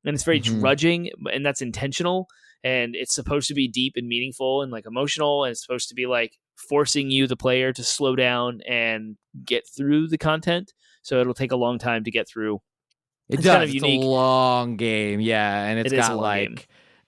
and it's very drudging, and that's intentional. And it's supposed to be deep and meaningful and like emotional. And it's supposed to be like forcing you, the player, to slow down and get through the content. So it'll take a long time to get through. It's kind of unique. It's a long game. Yeah. And it's got like, game.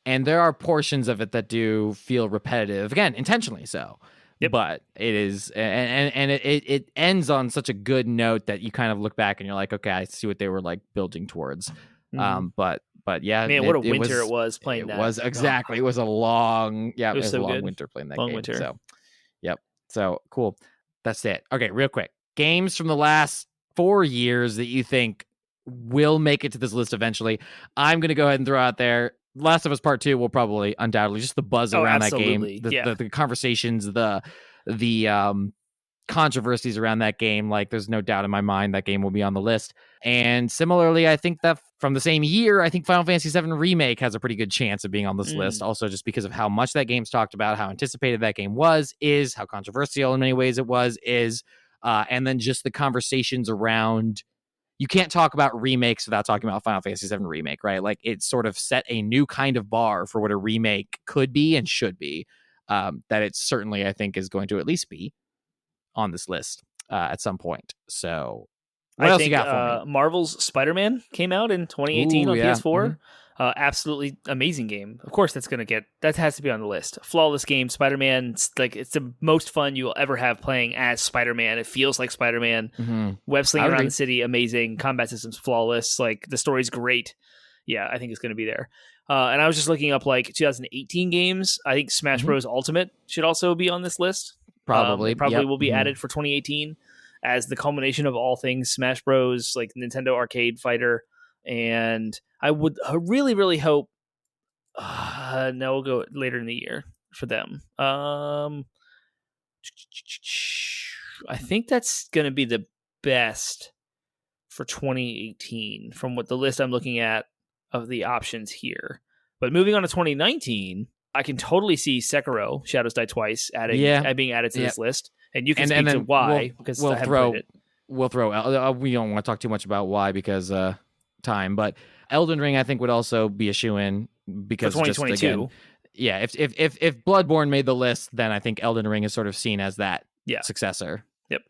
And there are portions of it that do feel repetitive, again, intentionally so. Yep. But it is, and it ends on such a good note that you kind of look back and you're like, okay, I see what they were like building towards. But But yeah, man, what a winter it was playing that. It was exactly. It was a long, it was so a long good. winter playing that long game. Winter. So, yep. So cool. That's it. Okay, real quick. Games from the last 4 years that you think will make it to this list eventually. I'm going to go ahead and throw out there. Last of Us Part 2 will probably undoubtedly just the buzz around absolutely. that game, the conversations, the controversies around that game. Like, there's no doubt in my mind that game will be on the list. And similarly, I think that from the same year, I think Final Fantasy VII Remake has a pretty good chance of being on this list. Also, just because of how much that game's talked about, how anticipated that game is, how controversial in many ways it is, and then just the conversations around. You can't talk about remakes without talking about Final Fantasy VII Remake, right? Like, it sort of set a new kind of bar for what a remake could be and should be. That it certainly, I think, is going to at least be on this list at some point. So, what else you got for me? Marvel's Spider-Man came out in 2018 on PS4. Mm-hmm. Absolutely amazing game. Of course, that has to be on the list. Flawless game. Spider-Man, like, it's the most fun you'll ever have playing as Spider-Man. It feels like Spider-Man. Mm-hmm. Web slinging around the city, amazing. Combat systems, flawless. Like, the story's great. Yeah, I think it's going to be there. And I was just looking up like 2018 games. I think Smash Bros. Ultimate should also be on this list. Probably will be added for 2018 as the culmination of all things Smash Bros. Like Nintendo Arcade Fighter. And I would really, really hope. No, we'll go later in the year for them. I think that's going to be the best for 2018 from what the list I'm looking at of the options here. But moving on to 2019, I can totally see Sekiro: Shadows Die Twice being added to this list, and you can speak to why because I haven't played it. We'll throw. We don't want to talk too much about why because time, but Elden Ring I think would also be a shoo-in because for 2022. If Bloodborne made the list, then I think Elden Ring is sort of seen as that successor. Yep.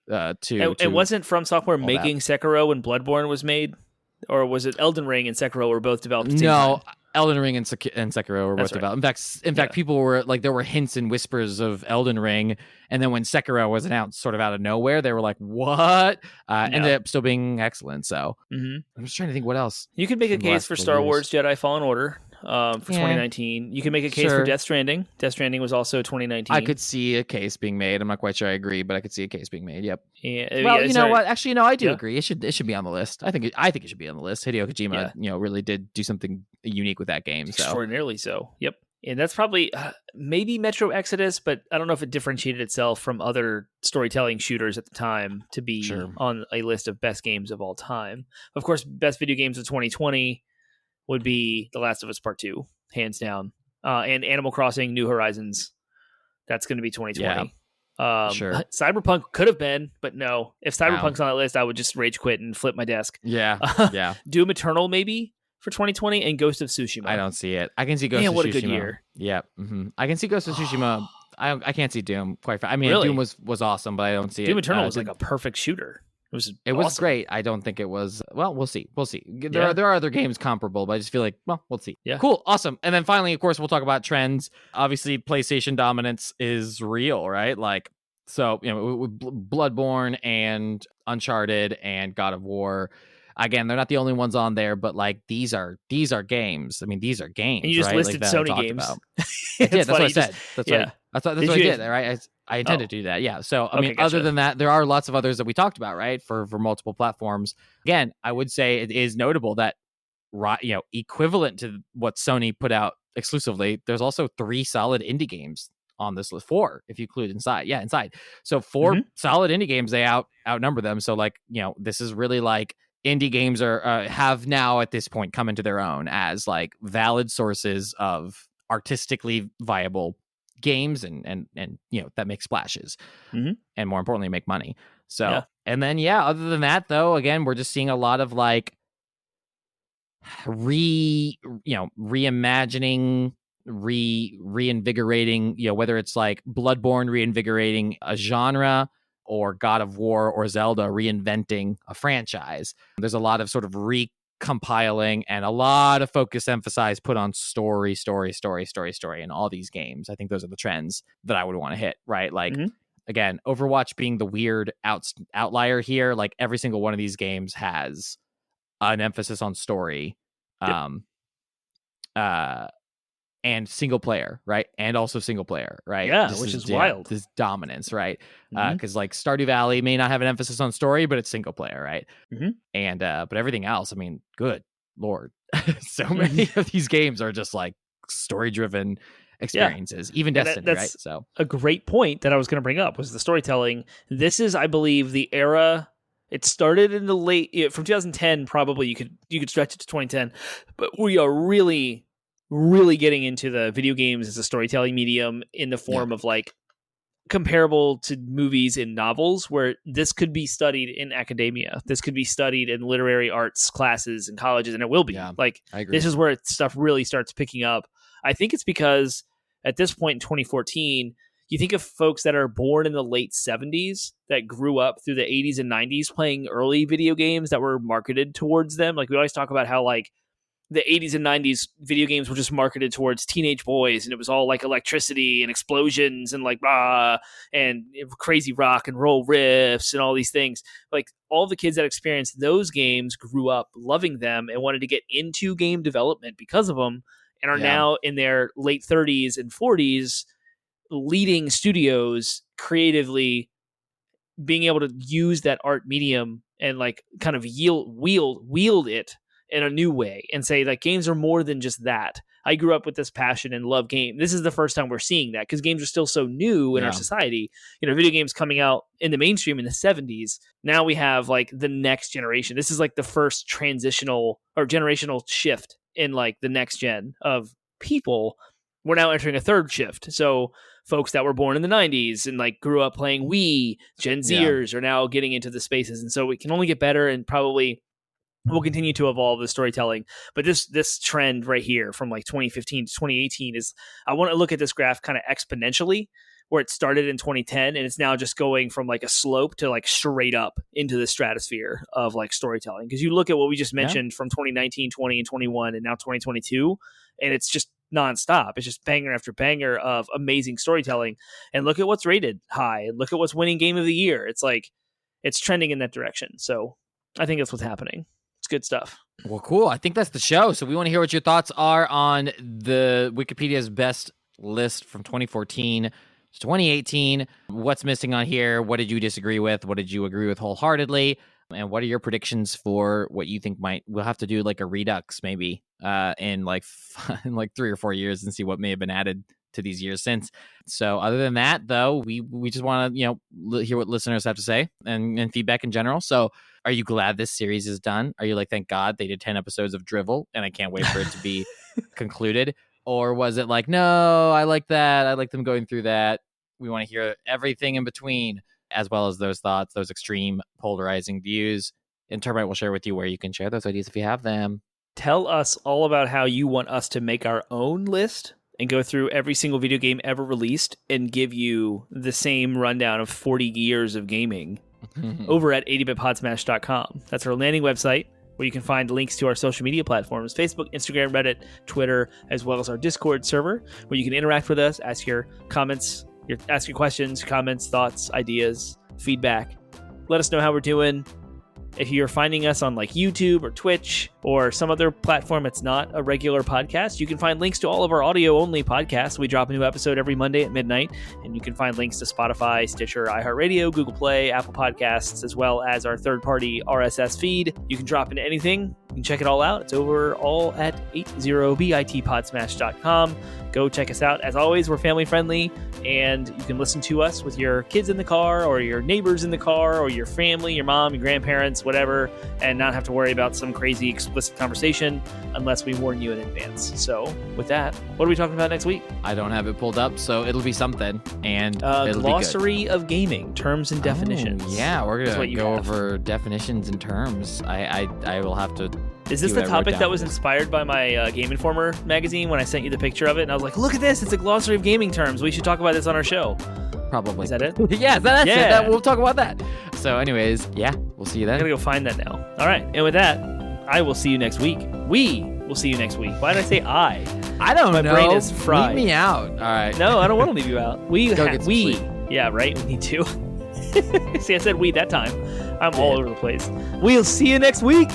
It wasn't From Software making Sekiro when Bloodborne was made, or was it Elden Ring and Sekiro were both developed at the same time? Elden Ring and Sekiro were both developed. In fact, people were like, there were hints and whispers of Elden Ring, and then when Sekiro was announced, sort of out of nowhere, they were like, "What?" Ended up still being excellent. So I'm just trying to think what else. You could make a case for Star Wars Jedi Fallen Order for 2019. You can make a case for Death Stranding. Death Stranding was also 2019. I could see a case being made. I'm not quite sure I agree, but I could see a case being made. Yep. Well, you know what? Actually, no, I do agree. It should be on the list. I think it should be on the list. Hideo Kojima, really did do something unique with that game. Extraordinarily so. Yep. And that's probably maybe Metro Exodus, but I don't know if it differentiated itself from other storytelling shooters at the time to be on a list of best games of all time. Of course, best video games of 2020 would be The Last of Us Part 2, hands down. And Animal Crossing New Horizons. That's going to be 2020. Yeah. Cyberpunk could have been, but no. If Cyberpunk's on that list, I would just rage quit and flip my desk. Yeah. Doom Eternal, maybe? For 2020 and Ghost of Tsushima. I don't see it. I can see Ghost of Tsushima. What a good year. Yeah. Mm-hmm. I can see Ghost of Tsushima. I can't see Doom quite fast. I mean, really? Doom was awesome, but I don't see Doom Eternal was like a perfect shooter. It was great. I don't think it was. Well, we'll see. There are other games comparable, but I just feel like, well, we'll see. Yeah. Cool. Awesome. And then finally, of course, we'll talk about trends. Obviously, PlayStation dominance is real, right? Like, so, with Bloodborne and Uncharted and God of War. Again, they're not the only ones on there, but like these are games. I mean, these are games. And you just right? listed Sony games. I did. That's what I said. That's what I did. Right? I intended to do that. Yeah. So I mean, other than that, there are lots of others that we talked about, right? For multiple platforms. Again, I would say it is notable that, equivalent to what Sony put out exclusively, there's also 3 solid indie games on this list. 4 if you include Inside. Yeah, Inside. So 4 solid indie games. They outnumber them. So like, this is really like. Indie games have now at this point come into their own as like valid sources of artistically viable games and that make splashes and more importantly make money. So and then other than that though, again, we're just seeing a lot of like reimagining, reinvigorating, whether it's like Bloodborne reinvigorating a genre or God of War or Zelda reinventing a franchise. There's a lot of sort of recompiling and a lot of focus emphasized put on story in all these games. I think those are the trends that I would want to hit, right? Like, again, Overwatch being the weird outlier here, like every single one of these games has an emphasis on story. and single player, right? And also single player, right? Yeah, which is wild. This dominance, right? Because like Stardew Valley may not have an emphasis on story, but it's single player, right? And but everything else, I mean, good Lord, so many of these games are just like story driven experiences, even Destiny, right? So a great point that I was going to bring up was the storytelling. This is, I believe, the era. It started in the late from 2010. Probably you could stretch it to 2010, but we are really getting into the video games as a storytelling medium in the form of like comparable to movies and novels, where this could be studied in academia. This could be studied in literary arts classes and colleges, and it will be. Like, this is where stuff really starts picking up. I think it's because at this point in 2014, you think of folks that are born in the late 70s that grew up through the 80s and 90s playing early video games that were marketed towards them. Like, we always talk about how like the 80s and 90s video games were just marketed towards teenage boys, and it was all like electricity and explosions and like and crazy rock and roll riffs and all these things. Like, all the kids that experienced those games grew up loving them and wanted to get into game development because of them, and are now in their late 30s and 40s leading studios creatively, being able to use that art medium and like kind of wield it in a new way and say like games are more than just that. I grew up with this passion and love game. This is the first time we're seeing that because games are still so new in our society. You know, video games coming out in the mainstream in the 70s. Now we have like the next generation. This is like the first transitional or generational shift in like the next gen of people. We're now entering a third shift. So folks that were born in the 90s and like grew up playing Wii, Gen Zers are now getting into the spaces. And so it can only get better, and probably we'll continue to evolve the storytelling. But this trend right here from like 2015 to 2018 is, I want to look at this graph kind of exponentially, where it started in 2010 and it's now just going from like a slope to like straight up into the stratosphere of like storytelling. Because you look at what we just mentioned from 2019, 20, and 21, and now 2022, and it's just nonstop. It's just banger after banger of amazing storytelling. And look at what's rated high, and look at what's winning game of the year. It's like, it's trending in that direction. So I think that's what's happening. It's good stuff. Well, cool. I think that's the show. So we want to hear what your thoughts are on the Wikipedia's best list from 2014 to 2018. What's missing on here? What did you disagree with? What did you agree with wholeheartedly? And what are your predictions for what you think we'll have to do like a redux maybe in like 3 or 4 years and see what may have been added to these years since. So other than that, though, we just want to, hear what listeners have to say and feedback in general. So are you glad this series is done? Are you like, thank God they did 10 episodes of drivel and I can't wait for it to be concluded? Or was it like, no, I like that. I like them going through that. We want to hear everything in between, as well as those thoughts, those extreme polarizing views. And Termite will share with you where you can share those ideas if you have them. Tell us all about how you want us to make our own list and go through every single video game ever released and give you the same rundown of 40 years of gaming over at 80bitpodsmash.com. That's our landing website where you can find links to our social media platforms, Facebook, Instagram, Reddit, Twitter, as well as our Discord server, where you can interact with us, ask your comments, ask your questions, comments, thoughts, ideas, feedback. Let us know how we're doing. If you're finding us on like YouTube or Twitch or some other platform that's not a regular podcast, you can find links to all of our audio-only podcasts. We drop a new episode every Monday at midnight, and you can find links to Spotify, Stitcher, iHeartRadio, Google Play, Apple Podcasts, as well as our third-party RSS feed. You can drop into anything. You can check it all out. It's over all at 80bitpodsmash.com. Go check us out. As always, we're family friendly, and you can listen to us with your kids in the car or your neighbors in the car or your family, your mom, your grandparents, whatever, and not have to worry about some crazy explicit conversation unless we warn you in advance. So with that, what are we talking about next week? I don't have it pulled up, so it'll be something. And it'll glossary of gaming, terms and definitions. Yeah, we're going to go over definitions and terms. I will have to... Is this the topic that was inspired by my Game Informer magazine when I sent you the picture of it? And I was like, look at this. It's a glossary of gaming terms. We should talk about this on our show. Probably. Is that it? Yeah, that's it. We'll talk about that. So anyways, yeah, we'll see you then. I'm going to go find that now. All right. And with that, I will see you next week. We will see you next week. Why did I say I? I don't know. My brain is fried. Leave me out. All right. No, I don't want to leave you out. Go get some sleep. Yeah, right. We need to. See, I said we that time. I'm all over the place. We'll see you next week.